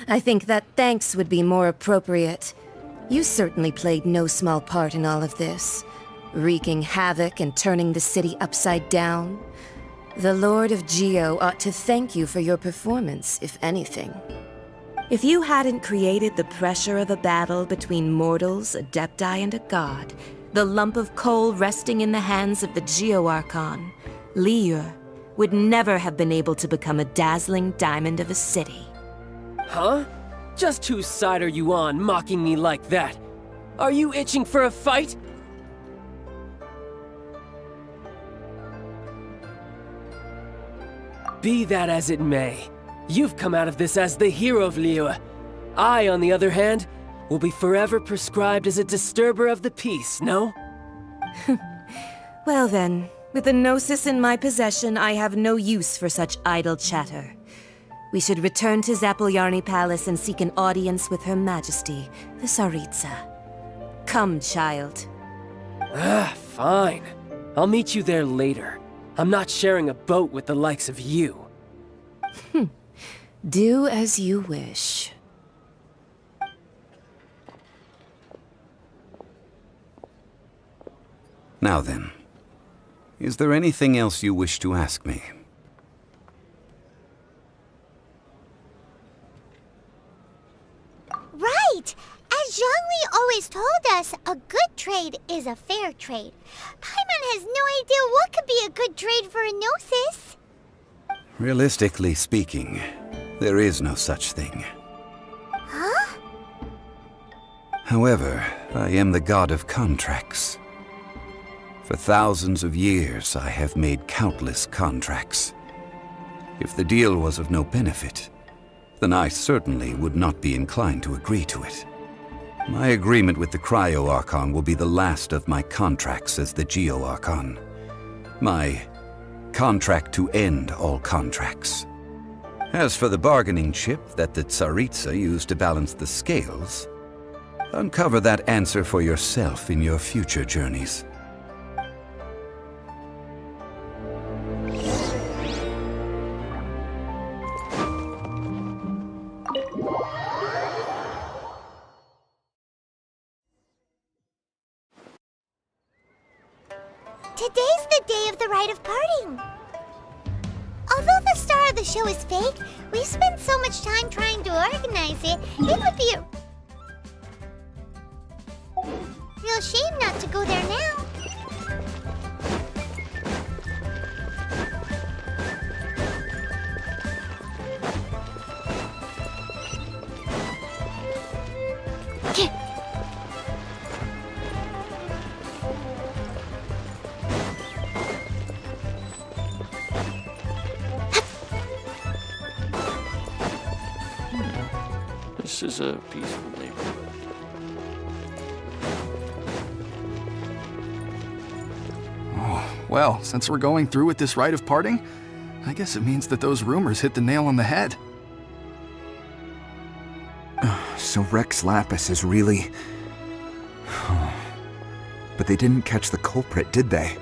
I think that thanks would be more appropriate. You certainly played no small part in all of this, wreaking havoc and turning the city upside down. The Lord of Geo ought to thank you for your performance, if anything. If you hadn't created the pressure of a battle between mortals, Adepti, and a god, the lump of coal resting in the hands of the Geo-Archon, Liyue, would never have been able to become a dazzling diamond of a city. Huh? Just whose side are you on, mocking me like that? Are you itching for a fight? Be that as it may, you've come out of this as the hero of Liyue. I, on the other hand, will be forever prescribed as a disturber of the peace, no? Well then, with the Gnosis in my possession, I have no use for such idle chatter. We should return to Zapoljarny Palace and seek an audience with Her Majesty, the Tsaritsa. Come, child. Fine. I'll meet you there later. I'm not sharing a boat with the likes of you. Do as you wish. Now then, is there anything else you wish to ask me? Right! As Zhongli always told us, a good trade is a fair trade. Paimon has no idea what could be a good trade for a Gnosis. Realistically speaking, there is no such thing. Huh? However, I am the god of contracts. For thousands of years, I have made countless contracts. If the deal was of no benefit, then I certainly would not be inclined to agree to it. My agreement with the Cryo-Archon will be the last of my contracts as the Geo-Archon. My contract to end all contracts. As for the bargaining chip that the Tsaritsa used to balance the scales, Uncover that answer for yourself in your future journeys. Today's the day of the rite of parting. Although the star of the show is fake, we've spent so much time trying to organize it, it would be a real shame not to go there now. This is a peaceful neighborhood. Oh, well, since we're going through with this rite of parting, I guess it means that those rumors hit the nail on the head. So Rex Lapis is really... But they didn't catch the culprit, did they?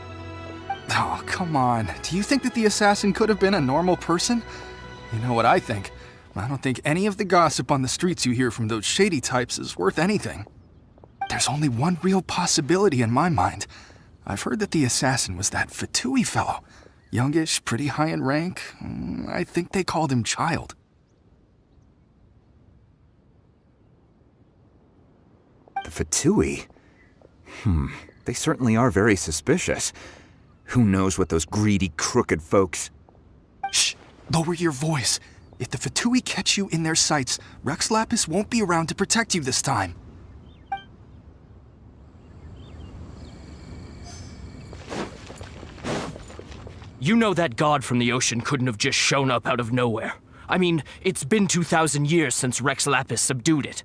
Oh, come on. Do you think that the assassin could have been a normal person? You know what I think? I don't think any of the gossip on the streets you hear from those shady types is worth anything. There's only one real possibility in my mind. I've heard that the assassin was that Fatui fellow. Youngish, pretty high in rank. I think they called him Child. The Fatui? They certainly are very suspicious. Who knows what those greedy, crooked folks... Shh! Lower your voice. If the Fatui catch you in their sights, Rex Lapis won't be around to protect you this time. You know that god from the ocean couldn't have just shown up out of nowhere. I mean, it's been 2,000 years since Rex Lapis subdued it.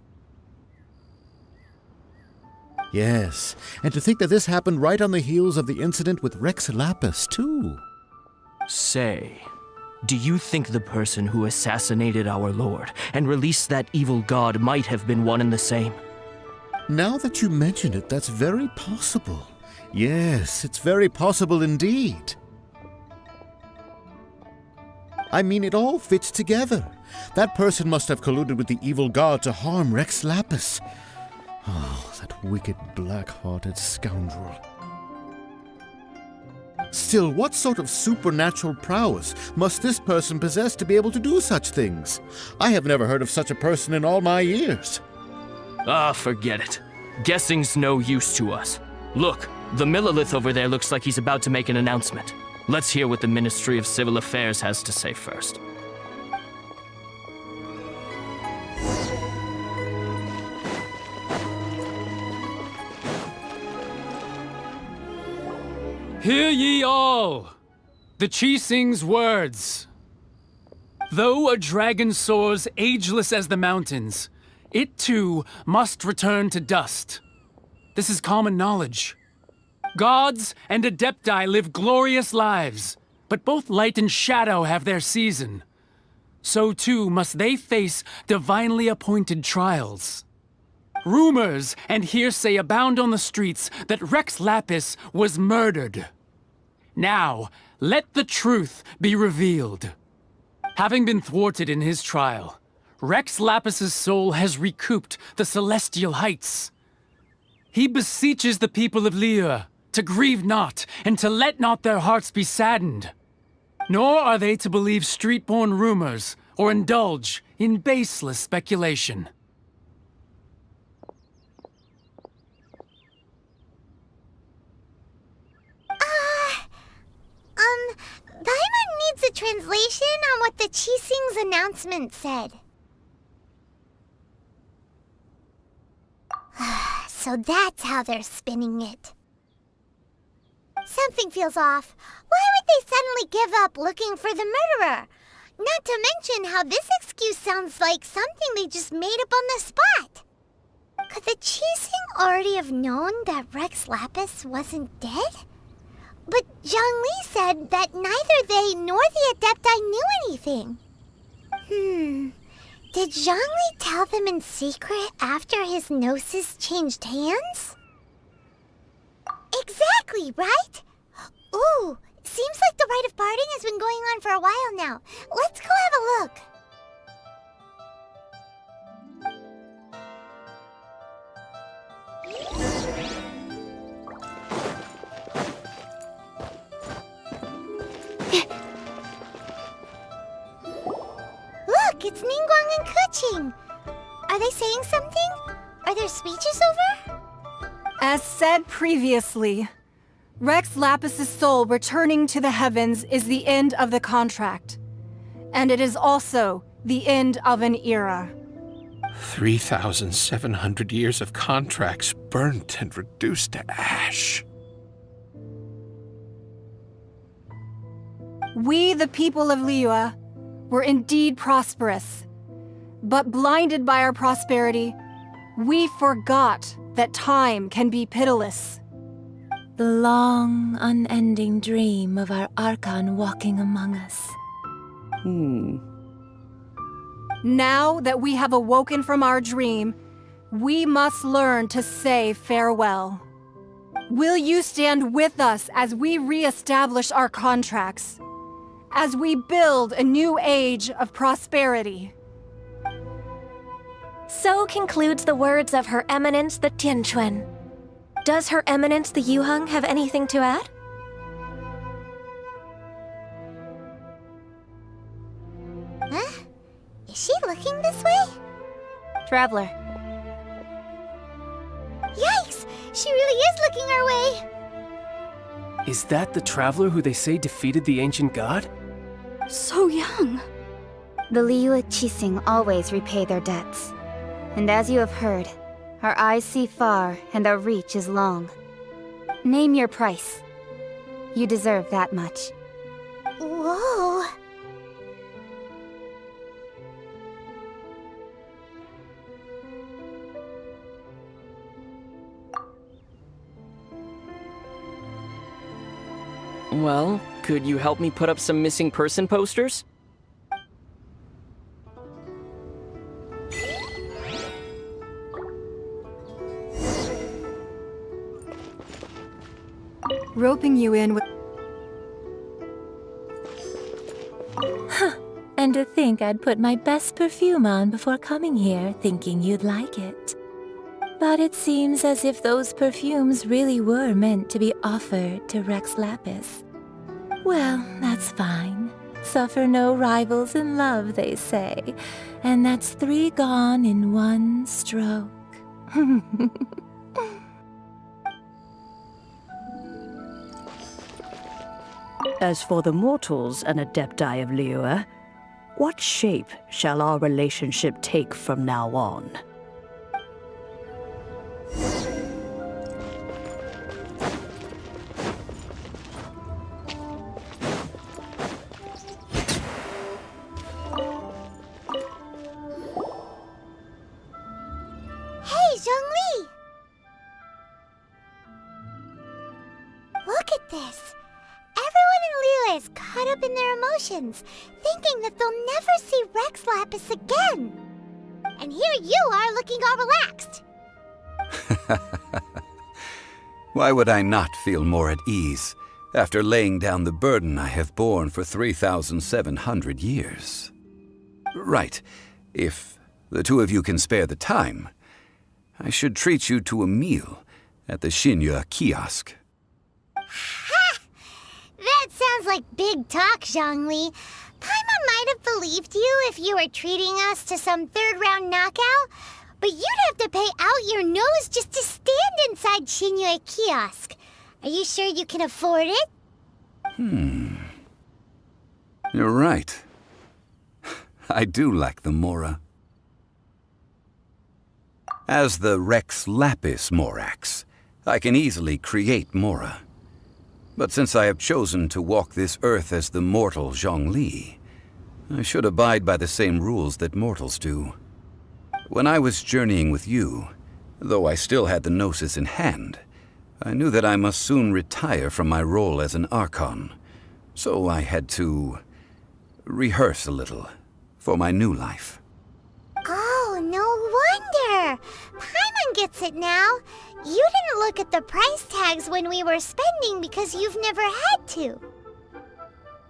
Yes, and to think that this happened right on the heels of the incident with Rex Lapis, too. Say, do you think the person who assassinated our lord and released that evil god might have been one and the same? Now that you mention it, that's very possible. Yes, it's very possible indeed. I mean, it all fits together. That person must have colluded with the evil god to harm Rex Lapis. Oh, that wicked, black-hearted scoundrel. Still, what sort of supernatural prowess must this person possess to be able to do such things? I have never heard of such a person in all my years. Ah, forget it. Guessing's no use to us. Look, the Millilith over there looks like he's about to make an announcement. Let's hear what the Ministry of Civil Affairs has to say first. Hear ye all! The Xiqing's words. Though a dragon soars ageless as the mountains, it too must return to dust. This is common knowledge. Gods and Adepti live glorious lives, but both light and shadow have their season. So too must they face divinely appointed trials. Rumors and hearsay abound on the streets that Rex Lapis was murdered. Now, let the truth be revealed. Having been thwarted in his trial, Rex Lapis's soul has recouped the celestial heights. He beseeches the people of Liyue to grieve not and to let not their hearts be saddened. Nor are they to believe street-born rumors or indulge in baseless speculation. Paimon needs a translation on what the Xiqing's announcement said. So that's how they're spinning it. Something feels off. Why would they suddenly give up looking for the murderer? Not to mention how this excuse sounds like something they just made up on the spot. Could the Xiqing already have known that Rex Lapis wasn't dead? But Zhongli said that neither they nor the Adepti knew anything. Did Zhongli tell them in secret after his gnosis changed hands? Exactly, right? Ooh, seems like the rite of parting has been going on for a while now. Let's go have a look. Look, it's Ningguang and Xiqing. Are they saying something? Are their speeches over? As said previously, Rex Lapis' soul returning to the heavens is the end of the contract. And it is also the end of an era. 3,700 years of contracts burnt and reduced to ash. We, the people of Liyue, were indeed prosperous. But blinded by our prosperity, we forgot that time can be pitiless. The long, unending dream of our Archon walking among us. Now that we have awoken from our dream, we must learn to say farewell. Will you stand with us as we re-establish our contracts? As we build a new age of prosperity? So concludes the words of Her Eminence the Tianquan. Does Her Eminence the Yuheng have anything to add? Huh? Is she looking this way? Traveler. Yikes! She really is looking our way! Is that the traveler who they say defeated the ancient god? So young. The Liyue Xiqing always repay their debts. And as you have heard, our eyes see far and our reach is long. Name your price. You deserve that much. Whoa! Well, could you help me put up some missing person posters? Roping you in with... And to think I'd put my best perfume on before coming here, thinking you'd like it. But it seems as if those perfumes really were meant to be offered to Rex Lapis. Well, that's fine. Suffer no rivals in love, they say. And that's 3 gone in 1 stroke. As for the mortals and Adepti of Liyue, what shape shall our relationship take from now on? Hey, Zhongli! Look at this! Everyone in Liyue is caught up in their emotions, thinking that they'll never see Rex Lapis again. And here you are looking all relaxed. Why would I not feel more at ease after laying down the burden I have borne for 3,700 years? Right, if the two of you can spare the time, I should treat you to a meal at the Xinyue kiosk. Ha! That sounds like big talk, Zhongli. Paimon might have believed you if you were treating us to some third-round knockout, but you'd have to pay out your nose just to stand inside Xinyue kiosk. Are you sure you can afford it? You're right. I do like the Mora. As the Rex Lapis Morax, I can easily create Mora. But since I have chosen to walk this earth as the mortal Zhongli, I should abide by the same rules that mortals do. When I was journeying with you, though I still had the Gnosis in hand, I knew that I must soon retire from my role as an Archon, so I had to rehearse a little for my new life. There! Paimon gets it now. You didn't look at the price tags when we were spending because you've never had to.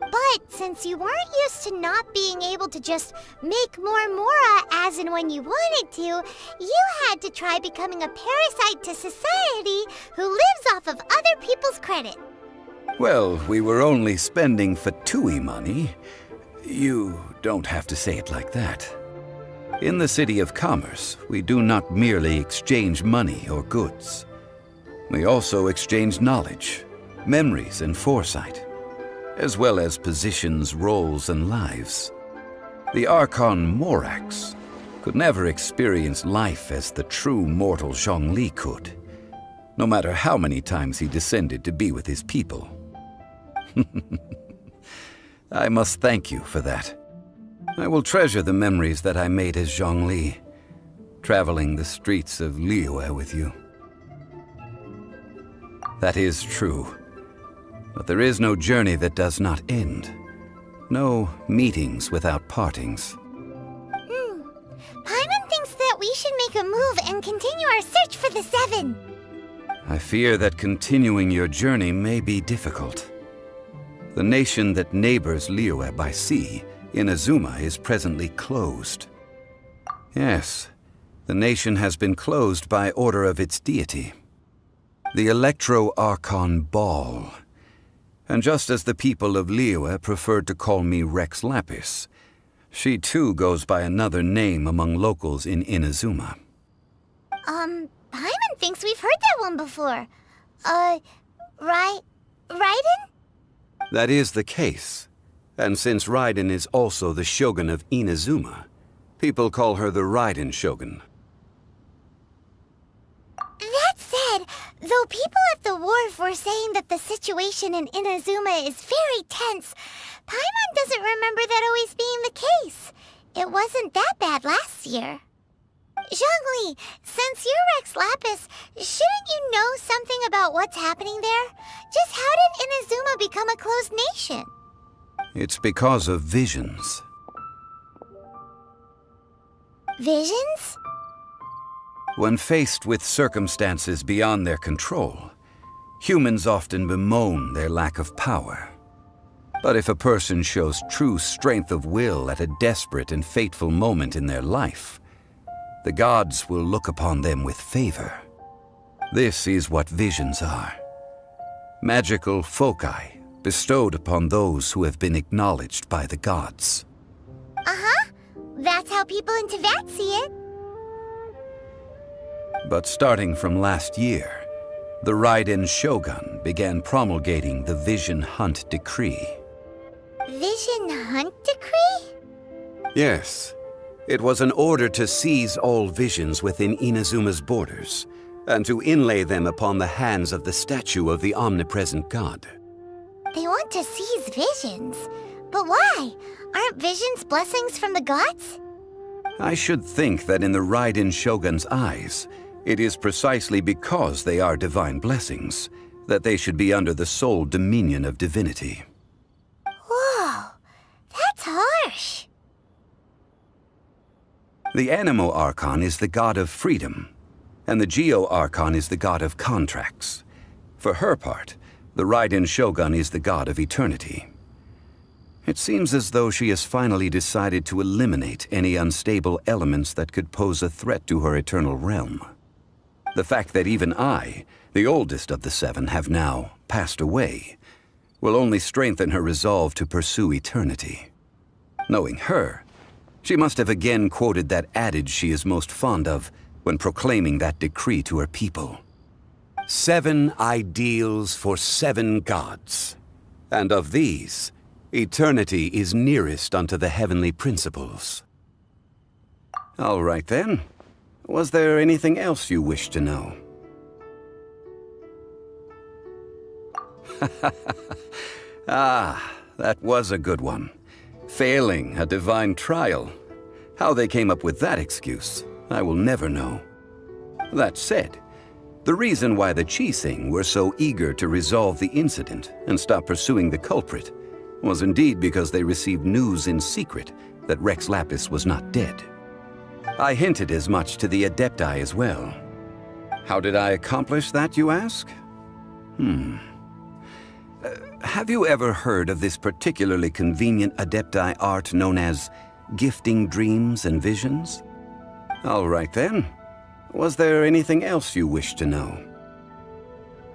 But since you weren't used to not being able to just make more Mora as and when you wanted to, you had to try becoming a parasite to society who lives off of other people's credit. Well, we were only spending Fatui money. You don't have to say it like that. In the City of Commerce, we do not merely exchange money or goods. We also exchange knowledge, memories, and foresight, as well as positions, roles, and lives. The Archon Morax could never experience life as the true mortal Zhongli could, no matter how many times he descended to be with his people. I must thank you for that. I will treasure the memories that I made as Zhongli, traveling the streets of Liyue with you. That is true. But there is no journey that does not end. No meetings without partings. Paimon thinks that we should make a move and continue our search for the Seven. I fear that continuing your journey may be difficult. The nation that neighbors Liyue by sea, Inazuma, is presently closed. Yes, the nation has been closed by order of its deity, the Electro-Archon Ball. And just as the people of Liyue preferred to call me Rex Lapis, she too goes by another name among locals in Inazuma. Paimon thinks we've heard that one before. Raiden? That is the case. And since Raiden is also the Shogun of Inazuma, people call her the Raiden Shogun. That said, though people at the wharf were saying that the situation in Inazuma is very tense, Paimon doesn't remember that always being the case. It wasn't that bad last year. Zhongli, since you're Rex Lapis, shouldn't you know something about what's happening there? Just how did Inazuma become a closed nation? It's because of visions. Visions? When faced with circumstances beyond their control, humans often bemoan their lack of power. But if a person shows true strength of will at a desperate and fateful moment in their life, the gods will look upon them with favor. This is what visions are. Magical foci bestowed upon those who have been acknowledged by the gods. Uh-huh. That's how people in Teyvat see it. But starting from last year, the Raiden Shogun began promulgating the Vision Hunt Decree. Vision Hunt Decree? Yes. It was an order to seize all visions within Inazuma's borders, and to inlay them upon the hands of the statue of the omnipresent god. They want to seize visions. But why? Aren't visions blessings from the gods? I should think that in the Raiden Shogun's eyes, it is precisely because they are divine blessings that they should be under the sole dominion of divinity. Whoa, that's harsh. The Animo Archon is the god of freedom, and the Geo Archon is the god of contracts. For her part, the Raiden Shogun is the god of eternity. It seems as though she has finally decided to eliminate any unstable elements that could pose a threat to her eternal realm. The fact that even I, the oldest of the seven, have now passed away, will only strengthen her resolve to pursue eternity. Knowing her, she must have again quoted that adage she is most fond of when proclaiming that decree to her people. 7 ideals for 7 gods, and of these, eternity is nearest unto the heavenly principles. All right then. Was there anything else you wished to know? Ah, that was a good one. Failing a divine trial. How they came up with that excuse, I will never know. That said, the reason why the Xiqing were so eager to resolve the incident and stop pursuing the culprit was indeed because they received news in secret that Rex Lapis was not dead. I hinted as much to the Adepti as well. How did I accomplish that, you ask? Have you ever heard of this particularly convenient Adepti art known as gifting dreams and visions? All right then. Was there anything else you wish to know?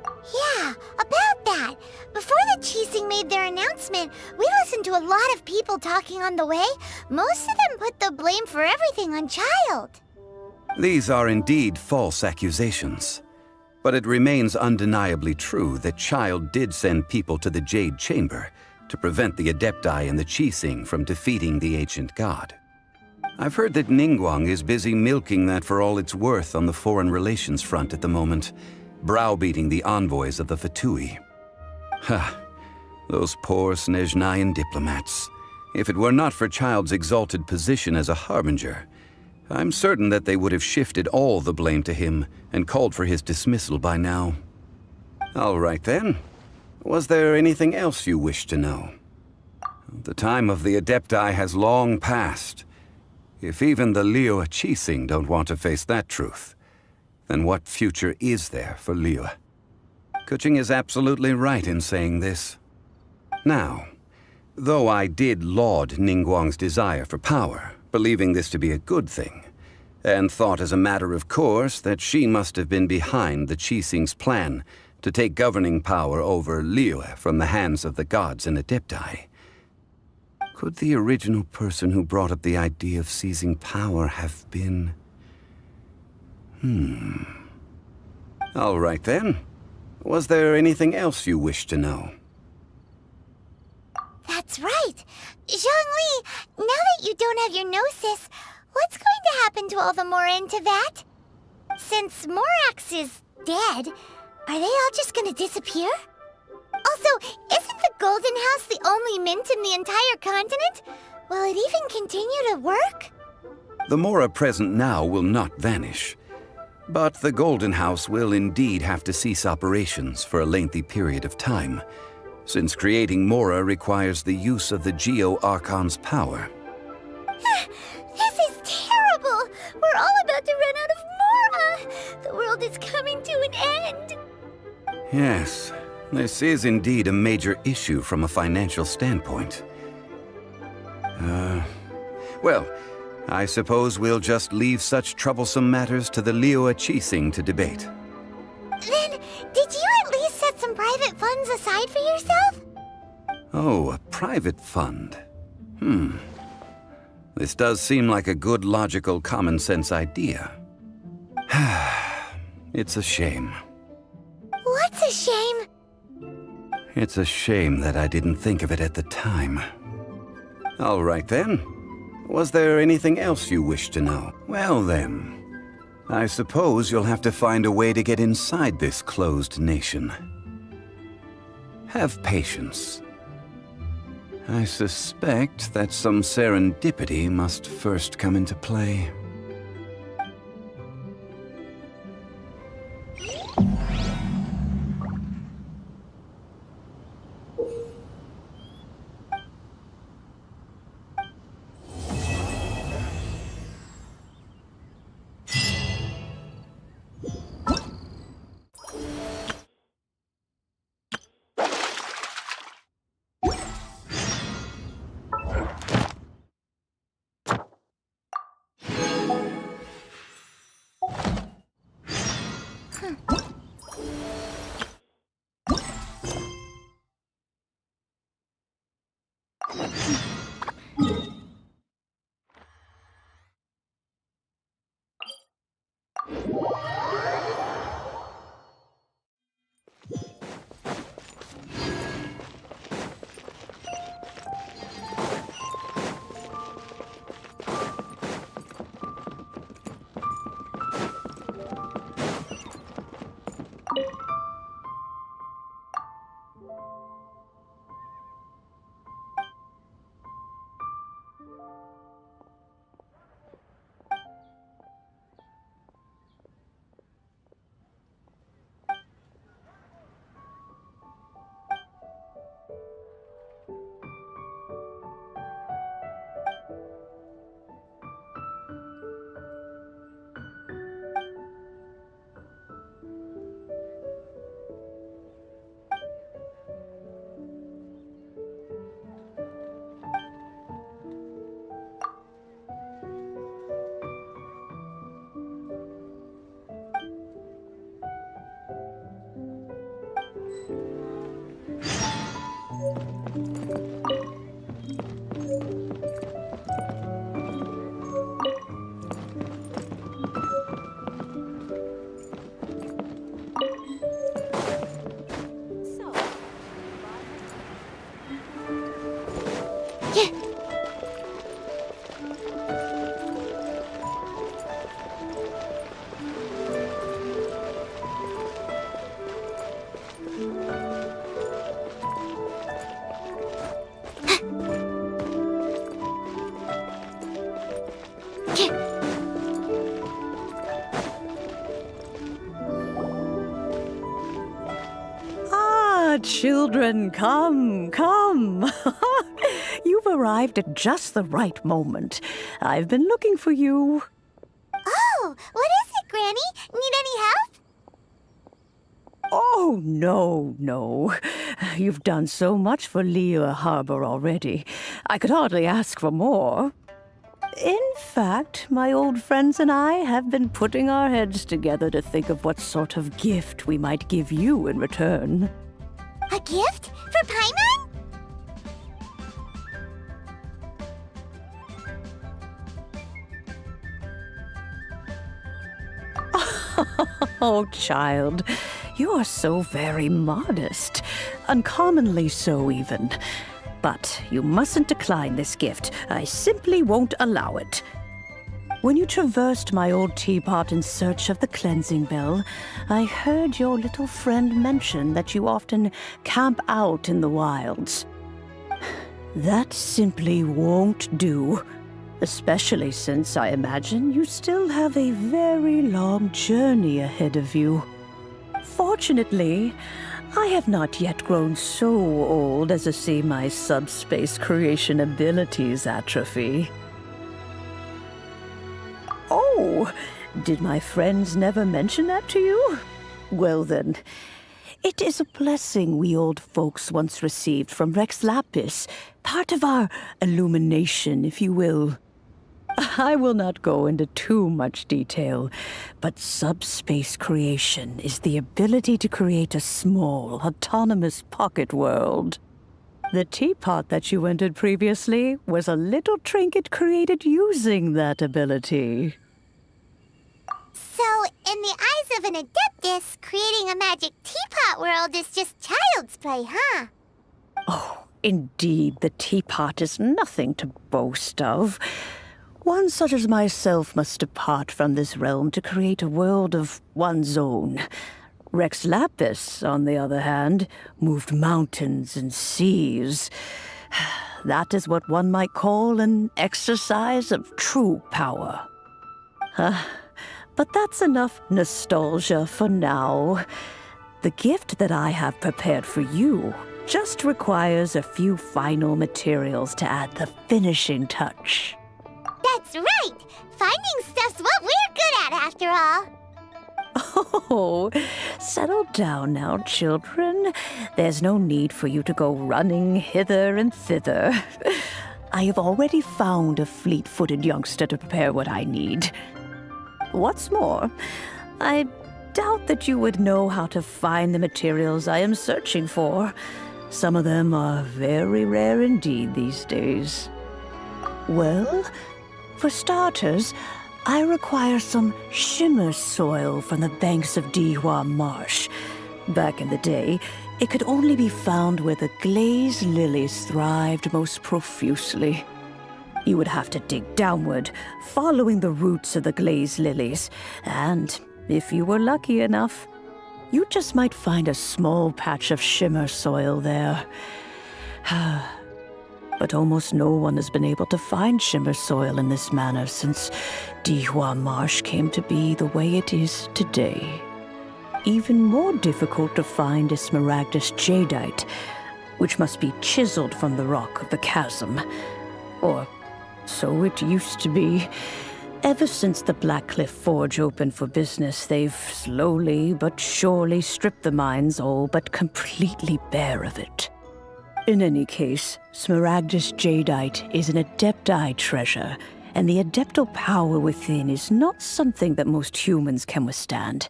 Yeah, about that. Before the Xiqing made their announcement, we listened to a lot of people talking on the way. Most of them put the blame for everything on Child. These are indeed false accusations. But it remains undeniably true that Child did send people to the Jade Chamber to prevent the Adepti and the Xiqing from defeating the ancient god. I've heard that Ningguang is busy milking that for all it's worth on the foreign relations front at the moment, browbeating the envoys of the Fatui. Ha! Those poor Snezhnayan diplomats. If it were not for Child's exalted position as a harbinger, I'm certain that they would have shifted all the blame to him and called for his dismissal by now. All right then. Was there anything else you wish to know? The time of the Adepti has long passed. If even the Liyue Xiqing don't want to face that truth, then what future is there for Liyue? Kuching is absolutely right in saying this. Now, though I did laud Ningguang's desire for power, believing this to be a good thing, and thought as a matter of course that she must have been behind the Xiqing's plan to take governing power over Liyue from the hands of the gods and Adepti, could the original person who brought up the idea of seizing power have been... All right then. Was there anything else you wish to know? That's right. Zhongli, now that you don't have your Gnosis, what's going to happen to all the Mora in Teyvat? Since Morax is dead, are they all just gonna disappear? Also, isn't the Golden House the only mint in the entire continent? Will it even continue to work? The Mora present now will not vanish. But the Golden House will indeed have to cease operations for a lengthy period of time, since creating Mora requires the use of the Geo-Archon's power. This is terrible! We're all about to run out of Mora! The world is coming to an end! Yes, this is indeed a major issue from a financial standpoint. Well, I suppose we'll just leave such troublesome matters to the Liyue Xiqing to debate. Then, did you at least set some private funds aside for yourself? Oh, a private fund. This does seem like a good, logical, common-sense idea. It's a shame. What's a shame? It's a shame that I didn't think of it at the time. All right then. Was there anything else you wish to know? Well then, I suppose you'll have to find a way to get inside this closed nation. Have patience. I suspect that some serendipity must first come into play. Children, come, come. You've arrived at just the right moment. I've been looking for you. Oh, what is it, Granny? Need any help? Oh, no. You've done so much for Liyue Harbor already. I could hardly ask for more. In fact, my old friends and I have been putting our heads together to think of what sort of gift we might give you in return. A gift? For Paimon? Oh, child, you are so very modest. Uncommonly so, even. But you mustn't decline this gift. I simply won't allow it. When you traversed my old teapot in search of the cleansing bell, I heard your little friend mention that you often camp out in the wilds. That simply won't do, especially since I imagine you still have a very long journey ahead of you. Fortunately, I have not yet grown so old as to see my subspace creation abilities atrophy. Oh, did my friends never mention that to you? Well then, it is a blessing we old folks once received from Rex Lapis, part of our illumination, if you will. I will not go into too much detail, but subspace creation is the ability to create a small, autonomous pocket world. The teapot that you entered previously was a little trinket created using that ability. So, in the eyes of an Adeptus, creating a magic teapot world is just child's play, huh? Oh, indeed, the teapot is nothing to boast of. One such as myself must depart from this realm to create a world of one's own. Rex Lapis, on the other hand, moved mountains and seas. That is what one might call an exercise of true power. But that's enough nostalgia for now. The gift that I have prepared for you just requires a few final materials to add the finishing touch. That's right! Finding stuff's what we're good at, after all. Oh, settle down now, children. There's no need for you to go running hither and thither. I have already found a fleet-footed youngster to prepare what I need. What's more, I doubt that you would know how to find the materials I am searching for. Some of them are very rare indeed these days. Well, for starters, I require some shimmer soil from the banks of Dihua Marsh. Back in the day, it could only be found where the glazed lilies thrived most profusely. You would have to dig downward, following the roots of the glazed lilies, and if you were lucky enough, you just might find a small patch of shimmer soil there. But almost no one has been able to find shimmer soil in this manner since Dihua Marsh came to be the way it is today. Even more difficult to find is smaragdus jadeite, which must be chiseled from the rock of the chasm. Or so it used to be. Ever since the Blackcliff Forge opened for business, they've slowly but surely stripped the mines all but completely bare of it. In any case, smaragdus jadeite is an Adepti treasure, and the adeptal power within is not something that most humans can withstand.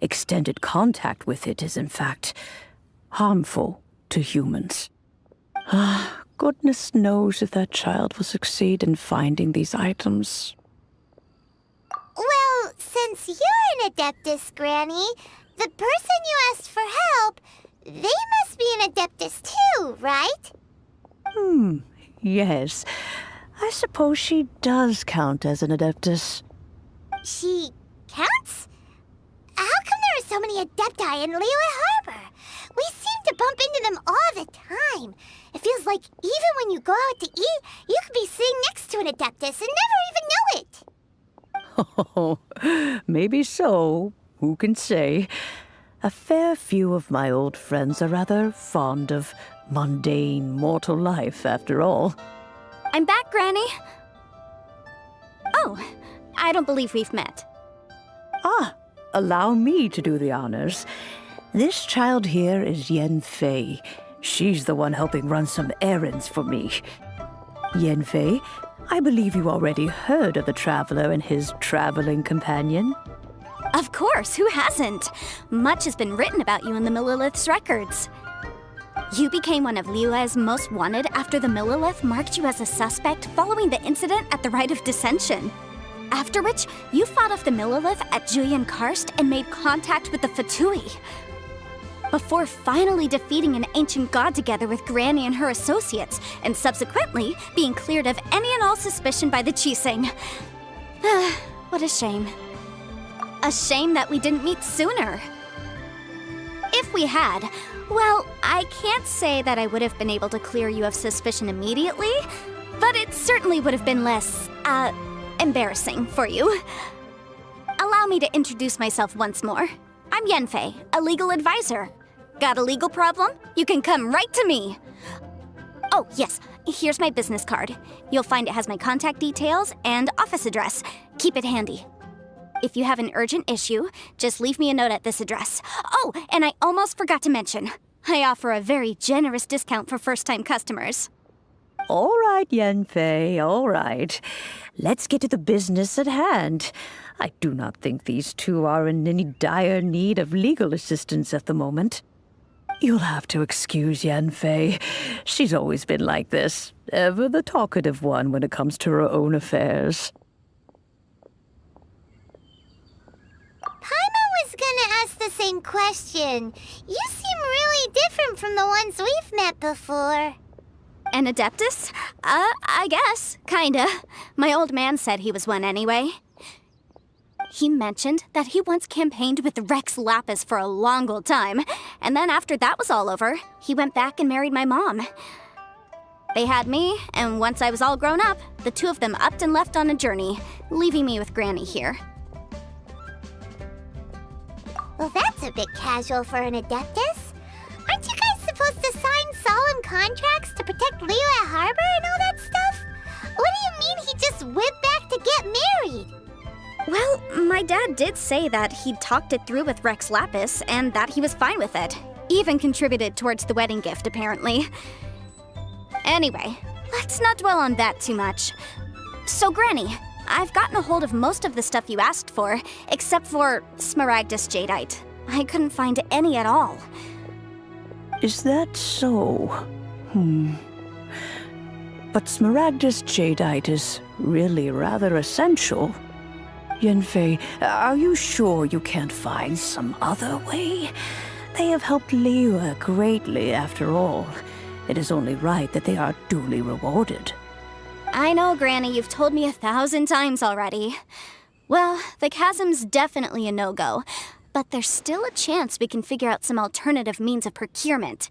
Extended contact with it is, in fact, harmful to humans. Goodness knows if that child will succeed in finding these items. Well, since you're an Adeptus, Granny, the person you asked for help, they must be an Adeptus too, right? Yes. I suppose she does count as an Adeptus. She counts? How come there are so many Adepti in Liyue Harbor? We seem to bump into them all the time. It feels like even when you go out to eat, you could be sitting next to an Adeptus and never even know it. Oh, maybe so. Who can say? A fair few of my old friends are rather fond of mundane mortal life, after all. I'm back, Granny. Oh, I don't believe we've met. Ah, allow me to do the honors. This child here is Yanfei. She's the one helping run some errands for me. Yanfei, I believe you already heard of the Traveler and his traveling companion. Of course, who hasn't? Much has been written about you in the Millilith's records. You became one of Liyue's most wanted after the Millilith marked you as a suspect following the incident at the Rite of Dissension. After which, you fought off the Millilith at Julian Karst and made contact with the Fatui. Before finally defeating an ancient god together with Granny and her associates, and subsequently being cleared of any and all suspicion by the Xiqing. What a shame. A shame that we didn't meet sooner. If we had, well, I can't say that I would have been able to clear you of suspicion immediately, but it certainly would have been less, embarrassing for you. Allow me to introduce myself once more. I'm Yanfei, a legal advisor. Got a legal problem? You can come right to me. Oh, yes, here's my business card. You'll find it has my contact details and office address. Keep it handy. If you have an urgent issue, just leave me a note at this address. Oh, and I almost forgot to mention, I offer a very generous discount for first-time customers. All right, Yanfei, all right. Let's get to the business at hand. I do not think these two are in any dire need of legal assistance at the moment. You'll have to excuse Yanfei. She's always been like this, ever the talkative one when it comes to her own affairs. Paimon was gonna ask the same question. You seem really different from the ones we've met before. An Adeptus? I guess, kinda. My old man said he was one anyway. He mentioned that he once campaigned with Rex Lapis for a long old time, and then after that was all over, he went back and married my mom. They had me, and once I was all grown up, the two of them upped and left on a journey, leaving me with Granny here. Well, that's a bit casual for an Adeptus. Aren't you guys supposed to sign solemn contracts to protect Liyue Harbor and all that stuff? What do you mean he just went back to get married? Well, my dad did say that he'd talked it through with Rex Lapis and that he was fine with it. Even contributed towards the wedding gift, apparently. Anyway, let's not dwell on that too much. So, Granny, I've gotten a hold of most of the stuff you asked for, except for Smaragdus Jadeite. I couldn't find any at all. Is that so? But Smaragdus Jadeite is really rather essential. Yanfei, are you sure you can't find some other way? They have helped Liyue greatly, after all. It is only right that they are duly rewarded. I know, Granny, you've told me 1,000 times already. Well, the chasm's definitely a no-go, but there's still a chance we can figure out some alternative means of procurement.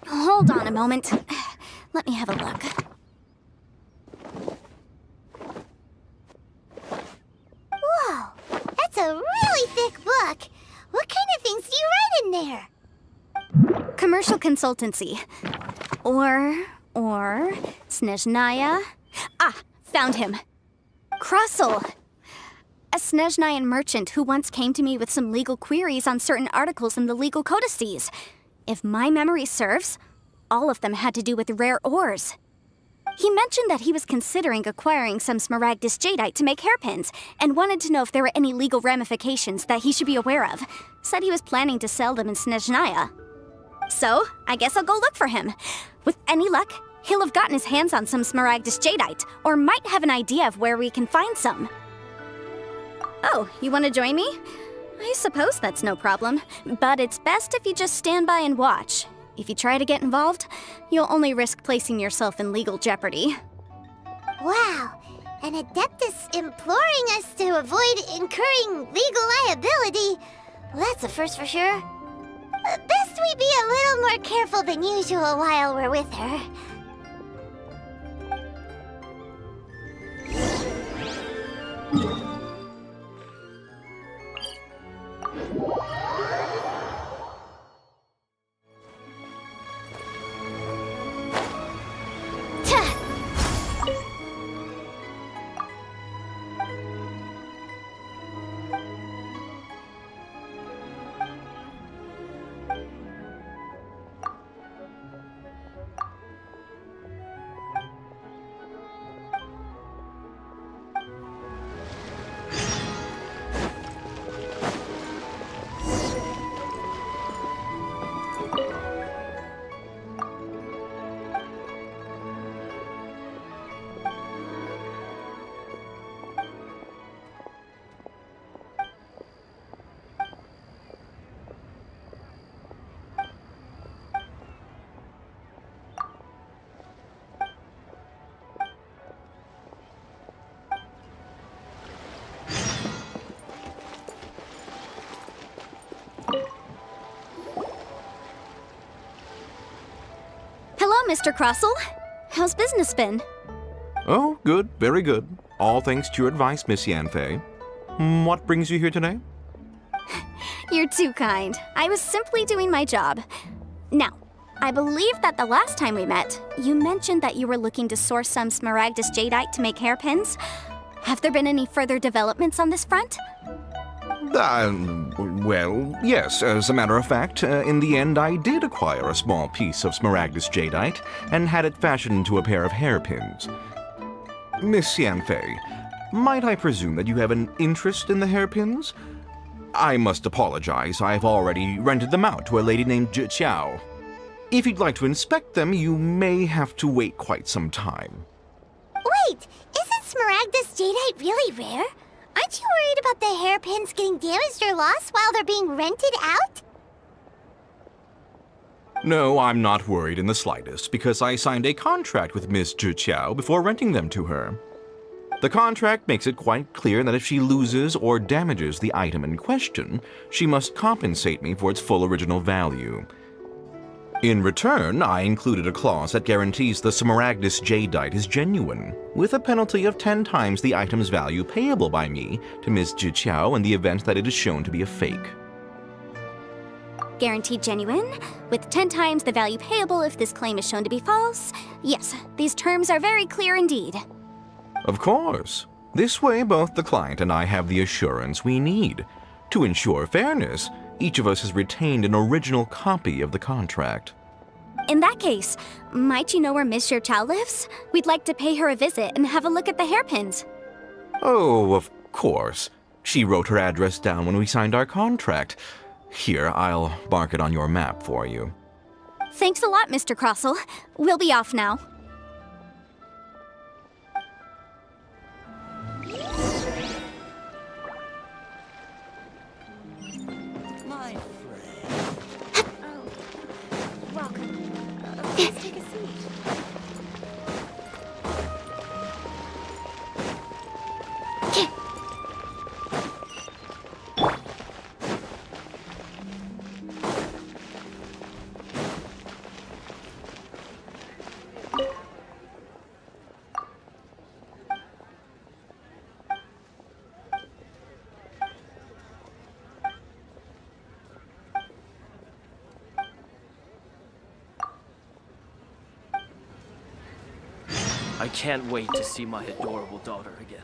Hold on a moment. Let me have a look. Whoa, that's a really thick book. What kind of things do you write in there? Commercial consultancy. Or Snezhnaya. Ah, found him. Krusel. A Snezhnayan merchant who once came to me with some legal queries on certain articles in the legal codices. If my memory serves, all of them had to do with rare ores. He mentioned that he was considering acquiring some Smaragdus Jadeite to make hairpins, and wanted to know if there were any legal ramifications that he should be aware of. Said he was planning to sell them in Snezhnaya. So, I guess I'll go look for him. With any luck, he'll have gotten his hands on some Smaragdus Jadeite, or might have an idea of where we can find some. Oh, you want to join me? I suppose that's no problem, but it's best if you just stand by and watch. If you try to get involved, you'll only risk placing yourself in legal jeopardy. Wow, an Adeptus imploring us to avoid incurring legal liability. Well, that's a first for sure. Best we be a little more careful than usual while we're with her. Mr. Crossell. How's business been? Oh, good. Very good. All thanks to your advice, Miss Yanfei. What brings you here today? You're too kind. I was simply doing my job. Now, I believe that the last time we met, you mentioned that you were looking to source some Smaragdus jadeite to make hairpins. Have there been any further developments on this front? Well, yes. As a matter of fact, in the end, I did acquire a small piece of Smaragdus jadeite and had it fashioned into a pair of hairpins. Miss Yanfei, might I presume that you have an interest in the hairpins? I must apologize. I've already rented them out to a lady named Zhi. If you'd like to inspect them, you may have to wait quite some time. Wait, isn't Smaragdus jadeite really rare? Aren't you worried about the hairpins getting damaged or lost while they're being rented out? No, I'm not worried in the slightest, because I signed a contract with Miss Zhi before renting them to her. The contract makes it quite clear that if she loses or damages the item in question, she must compensate me for its full original value. In return, I included a clause that guarantees the Smaragdus jadeite is genuine, with a penalty of 10 times the item's value payable by me to Miss Zhi in the event that it is shown to be a fake. Guaranteed genuine, with 10 times the value payable if this claim is shown to be false? Yes, these terms are very clear indeed. Of course. This way, both the client and I have the assurance we need. To ensure fairness, each of us has retained an original copy of the contract. In that case, might you know where Miss Zhi lives? We'd like to pay her a visit and have a look at the hairpins. Oh, of course. She wrote her address down when we signed our contract. Here, I'll mark it on your map for you. Thanks a lot, Mr. Crossell. We'll be off now. My friend. Oh, welcome. Please take a seat. I can't wait to see my adorable daughter again.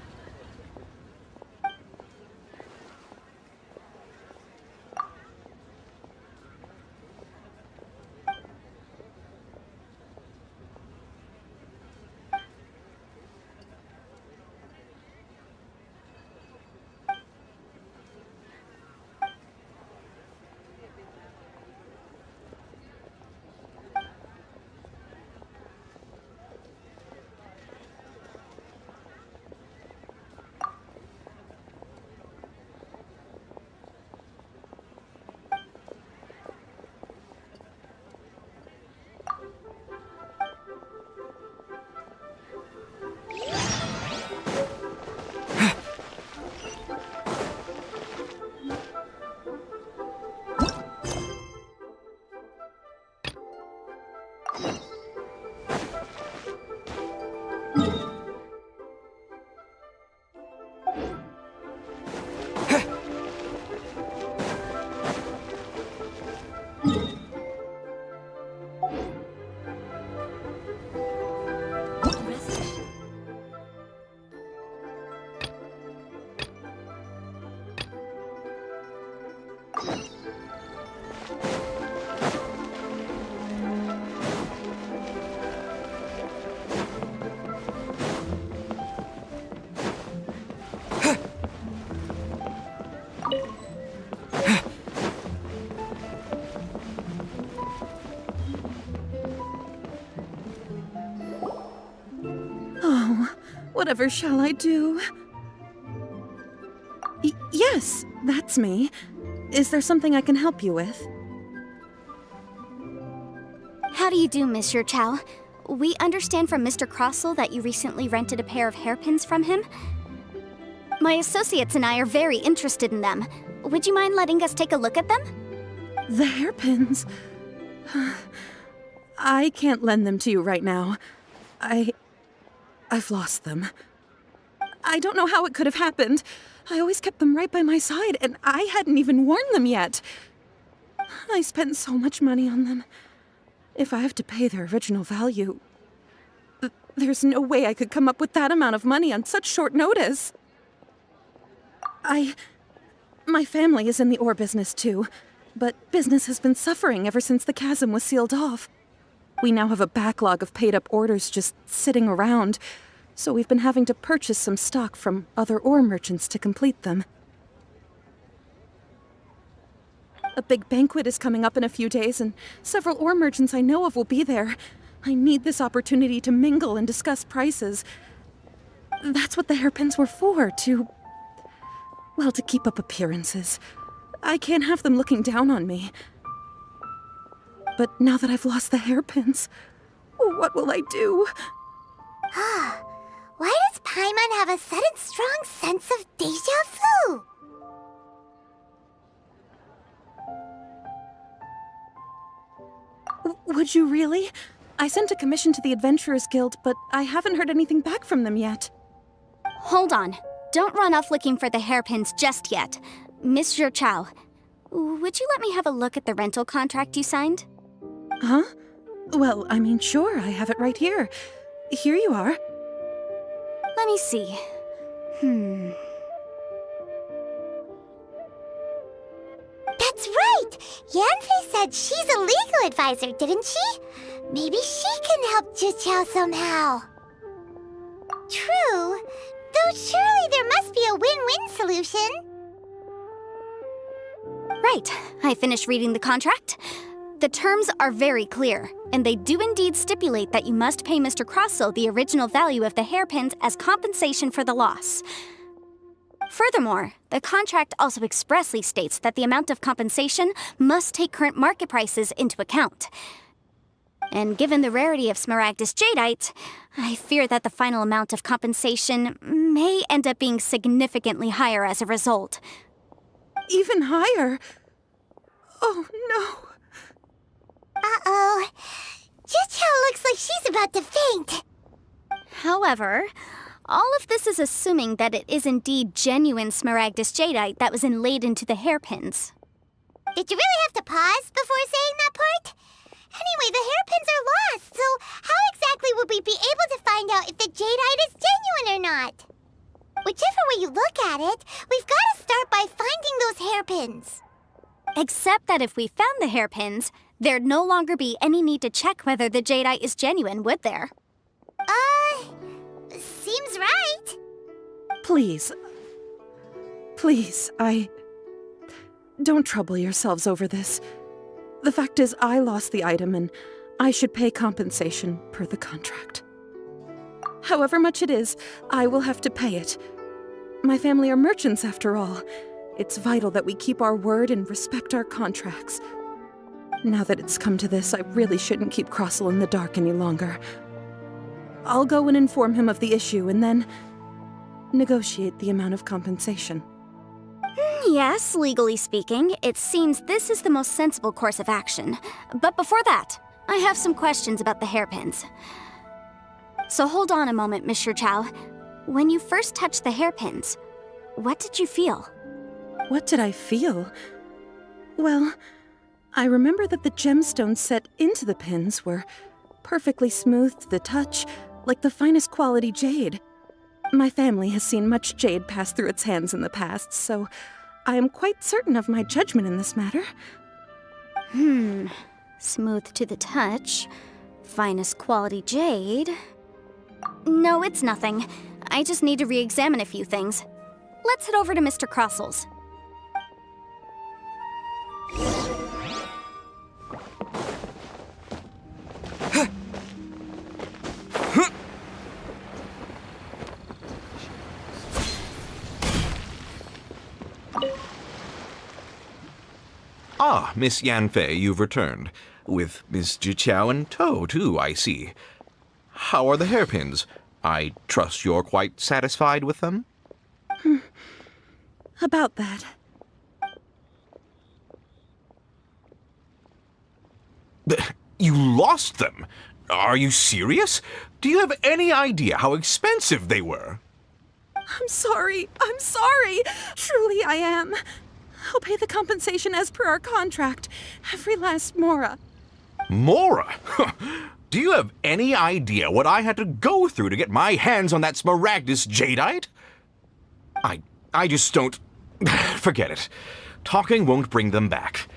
Whatever shall I do? Yes, that's me. Is there something I can help you with? How do you do, Monsieur Chow? We understand from Mr. Crossell that you recently rented a pair of hairpins from him. My associates and I are very interested in them. Would you mind letting us take a look at them? The hairpins? I can't lend them to you right now. I've lost them. I don't know how it could have happened. I always kept them right by my side, and I hadn't even worn them yet. I spent so much money on them. If I have to pay their original value, there's no way I could come up with that amount of money on such short notice. My family is in the ore business too, but business has been suffering ever since the chasm was sealed off. We now have a backlog of paid-up orders just sitting around, so we've been having to purchase some stock from other ore merchants to complete them. A big banquet is coming up in a few days, and several ore merchants I know of will be there. I need this opportunity to mingle and discuss prices. That's what the hairpins were for, to keep up appearances. I can't have them looking down on me. But now that I've lost the hairpins, what will I do? Why does Paimon have a sudden strong sense of déjà vu? Would you really? I sent a commission to the Adventurers Guild, but I haven't heard anything back from them yet. Hold on. Don't run off looking for the hairpins just yet. Monsieur Chow, would you let me have a look at the rental contract you signed? Huh? Well, I mean, sure, I have it right here. Here you are. Let me see. That's right! Yanfei said she's a legal advisor, didn't she? Maybe she can help Juqiao somehow. True, though surely there must be a win-win solution. Right, I finished reading the contract. The terms are very clear, and they do indeed stipulate that you must pay Mr. Crossell the original value of the hairpins as compensation for the loss. Furthermore, the contract also expressly states that the amount of compensation must take current market prices into account. And given the rarity of Smaragdus Jadeite, I fear that the final amount of compensation may end up being significantly higher as a result. Even higher? Oh, no. Uh-oh. Juqiao looks like she's about to faint. However, all of this is assuming that it is indeed genuine Smaragdus Jadeite that was inlaid into the hairpins. Did you really have to pause before saying that part? Anyway, the hairpins are lost, so how exactly would we be able to find out if the Jadeite is genuine or not? Whichever way you look at it, we've got to start by finding those hairpins. Except that if we found the hairpins, there'd no longer be any need to check whether the Jadeite is genuine, would there? Seems right. Please, don't trouble yourselves over this. The fact is, I lost the item and I should pay compensation per the contract. However much it is, I will have to pay it. My family are merchants after all. It's vital that we keep our word and respect our contracts. Now that it's come to this, I really shouldn't keep Crossell in the dark any longer. I'll go and inform him of the issue and then negotiate the amount of compensation. Yes, legally speaking, it seems this is the most sensible course of action. But before that, I have some questions about the hairpins. So hold on a moment, Mr. Chow. When you first touched the hairpins, what did you feel? What did I feel? Well, I remember that the gemstones set into the pins were perfectly smooth to the touch, like the finest quality jade. My family has seen much jade pass through its hands in the past, so I am quite certain of my judgment in this matter. Smooth to the touch, finest quality jade. No, it's nothing. I just need to re-examine a few things. Let's head over to Mr. Crossel's. Ah, Miss Yanfei, you've returned. With Miss Jiqiao in tow, too, I see. How are the hairpins? I trust you're quite satisfied with them? About that. You lost them? Are you serious? Do you have any idea how expensive they were? I'm sorry. Truly I am. I'll pay the compensation as per our contract. Every last mora. Mora? Do you have any idea what I had to go through to get my hands on that Smaragdus jadeite? I just don't... Forget it. Talking won't bring them back.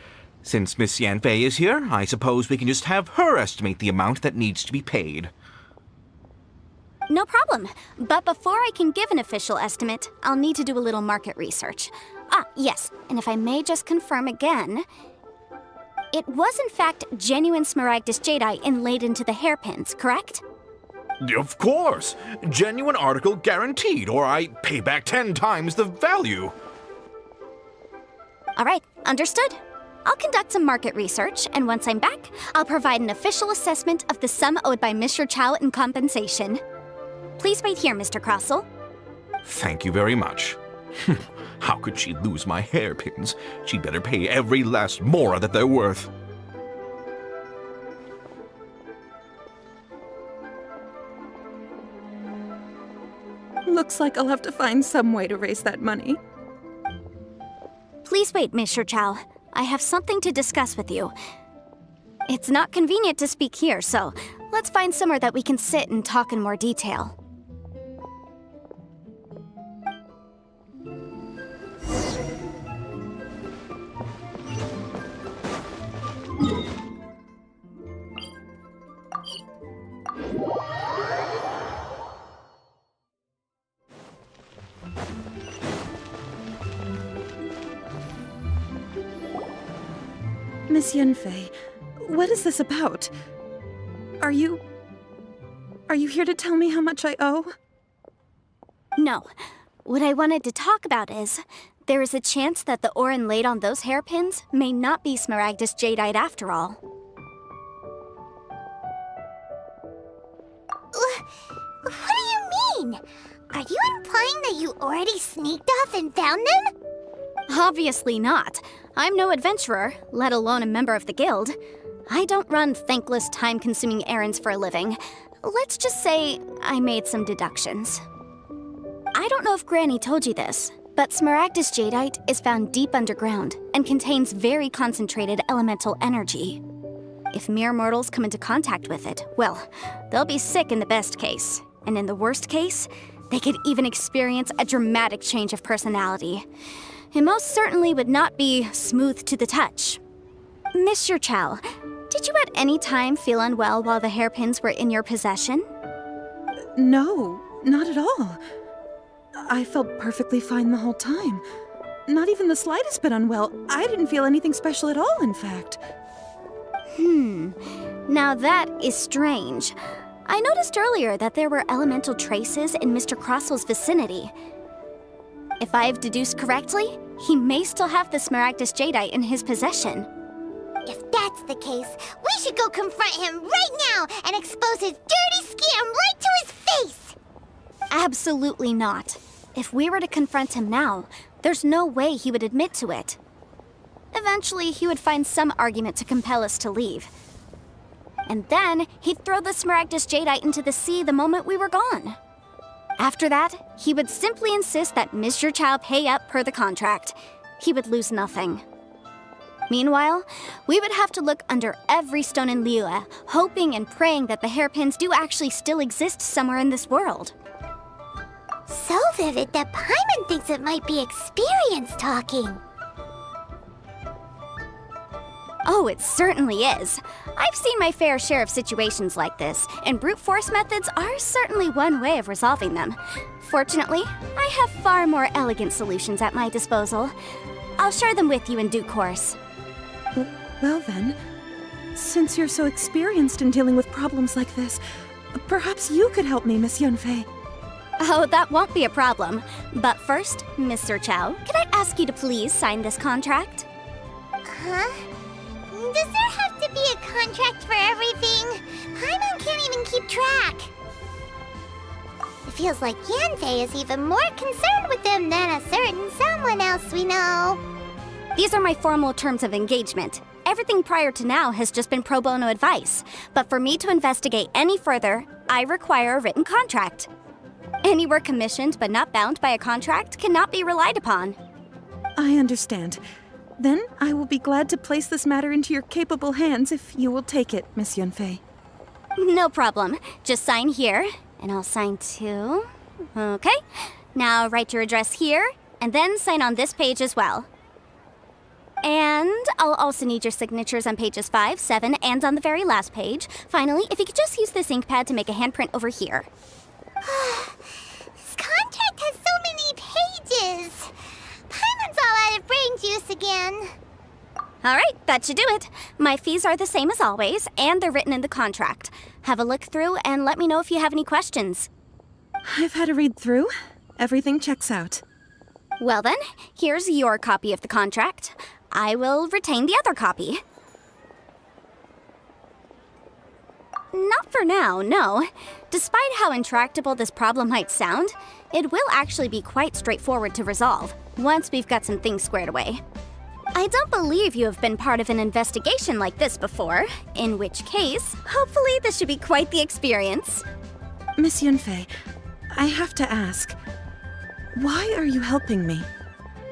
Since Miss Yanfei is here, I suppose we can just have her estimate the amount that needs to be paid. No problem. But before I can give an official estimate, I'll need to do a little market research. Ah, yes, and if I may just confirm again, it was in fact genuine Smaragdus jadeite inlaid into the hairpins, correct? Of course! Genuine article guaranteed, or I pay back 10 times the value. All right, understood. I'll conduct some market research, and once I'm back, I'll provide an official assessment of the sum owed by Mr. Chow in compensation. Please wait here, Mr. Crossell. Thank you very much. How could she lose my hairpins? She'd better pay every last mora that they're worth. Looks like I'll have to find some way to raise that money. Please wait, Mr. Chow. I have something to discuss with you. It's not convenient to speak here, so let's find somewhere that we can sit and talk in more detail. Miss Yanfei, what is this about? Are you here to tell me how much I owe? No. What I wanted to talk about is, there is a chance that the ore inlaid on those hairpins may not be Smaragdus jadeite after all. What do you mean? Are you implying that you already sneaked off and found them? Obviously not. I'm no adventurer, let alone a member of the guild. I don't run thankless, time-consuming errands for a living. Let's just say I made some deductions. I don't know if Granny told you this, but Smaragdus jadeite is found deep underground and contains very concentrated elemental energy. If mere mortals come into contact with it, well, they'll be sick in the best case. And in the worst case, they could even experience a dramatic change of personality. It most certainly would not be smooth to the touch. Mr. Chow, did you at any time feel unwell while the hairpins were in your possession? No, not at all. I felt perfectly fine the whole time. Not even the slightest bit unwell. I didn't feel anything special at all, in fact. Now that is strange. I noticed earlier that there were elemental traces in Mr. Crossell's vicinity. If I've deduced correctly, he may still have the Smaragdus jadeite in his possession. If that's the case, we should go confront him right now and expose his dirty scam right to his face! Absolutely not. If we were to confront him now, there's no way he would admit to it. Eventually, he would find some argument to compel us to leave. and then he'd throw the Smaragdus Jadeite into the sea the moment we were gone. After that, he would simply insist that Mr. Chow pay up per the contract. He would lose nothing. Meanwhile, we would have to look under every stone in Liyue, hoping and praying that the hairpins do actually still exist somewhere in this world. So vivid that Paimon thinks it might be experience talking. Oh, it certainly is. I've seen my fair share of situations like this, and brute force methods are certainly one way of resolving them. Fortunately, I have far more elegant solutions at my disposal. I'll share them with you in due course. Well then, since you're so experienced in dealing with problems like this, perhaps you could help me, Miss Yunfei. Oh, that won't be a problem. But first, Mr. Chow, can I ask you to please sign this contract? Huh? Does there have to be a contract for everything? Paimon can't even keep track. It feels like Yanfei is even more concerned with them than a certain someone else we know. These are my formal terms of engagement. Everything prior to now has just been pro bono advice. But for me to investigate any further, I require a written contract. Any work commissioned but not bound by a contract cannot be relied upon. I understand. Then I will be glad to place this matter into your capable hands if you will take it, Miss Yunfei. No problem. Just sign here, and I'll sign too. Okay. Now write your address here, and then sign on this page as well. And I'll also need your signatures on pages 5, 7, and on the very last page. Finally, if you could just use this ink pad to make a handprint over here. This contract has so many pages. Paimon's all out of brain juice again. Alright, that should do it. My fees are the same as always, and they're written in the contract. Have a look through and let me know if you have any questions. I've had a read through. Everything checks out. Well then, here's your copy of the contract. I will retain the other copy. Not for now, no. Despite how intractable this problem might sound, it will actually be quite straightforward to resolve, once we've got some things squared away. I don't believe you have been part of an investigation like this before, in which case, hopefully this should be quite the experience. Miss Yunfei, I have to ask, why are you helping me?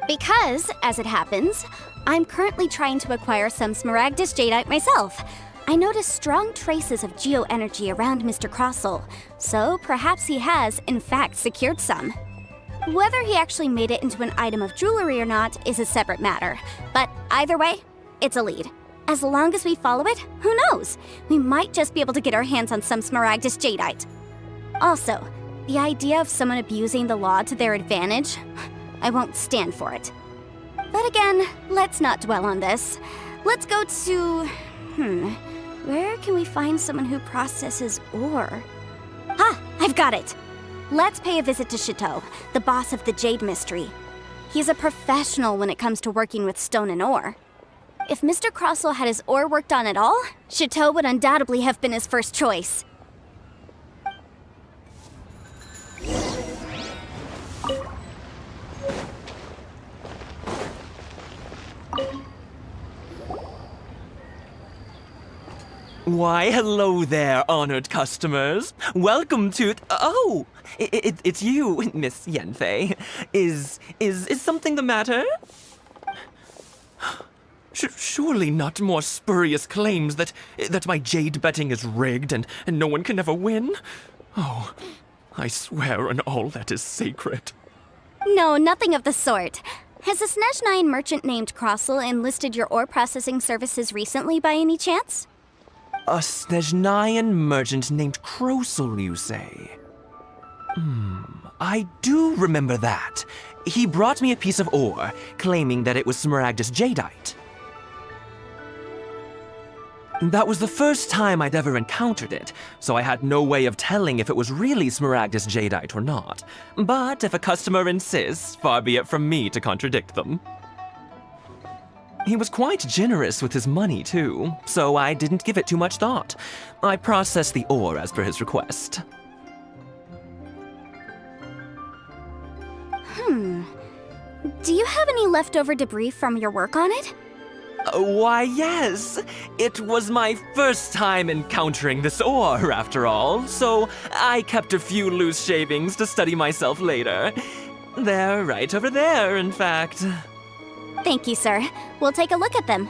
Because, as it happens, I'm currently trying to acquire some Smaragdus Jadeite myself. I noticed strong traces of geo-energy around Mr. Crossell, so perhaps he has, in fact, secured some. Whether he actually made it into an item of jewelry or not is a separate matter, but either way, it's a lead. As long as we follow it, who knows? We might just be able to get our hands on some Smaragdus Jadeite. Also, the idea of someone abusing the law to their advantage, I won't stand for it. But again, let's not dwell on this. Let's go to... where can we find someone who processes ore? Ah, I've got it! Let's pay a visit to Chateau, the boss of the Jade Mystery. He's a professional when it comes to working with stone and ore. If Mr. Crossell had his ore worked on at all, Chateau would undoubtedly have been his first choice. Why, hello there, honored customers. Welcome to... Oh! It's you, Miss Yanfei. Is something the matter? Surely not more spurious claims that my jade betting is rigged and no one can ever win? Oh, I swear on all that is sacred. No, nothing of the sort. Has a Snezhnine merchant named Crossell enlisted your ore processing services recently by any chance? A Snezhnine merchant named Crossell, you say? I do remember that. He brought me a piece of ore, claiming that it was Smaragdus Jadeite. That was the first time I'd ever encountered it, so I had no way of telling if it was really Smaragdus Jadeite or not. But if a customer insists, far be it from me to contradict them. He was quite generous with his money, too, so I didn't give it too much thought. I processed the ore as per his request. Do you have any leftover debris from your work on it? Why, yes. It was my first time encountering this ore, after all, so I kept a few loose shavings to study myself later. They're right over there, in fact. Thank you, sir. We'll take a look at them.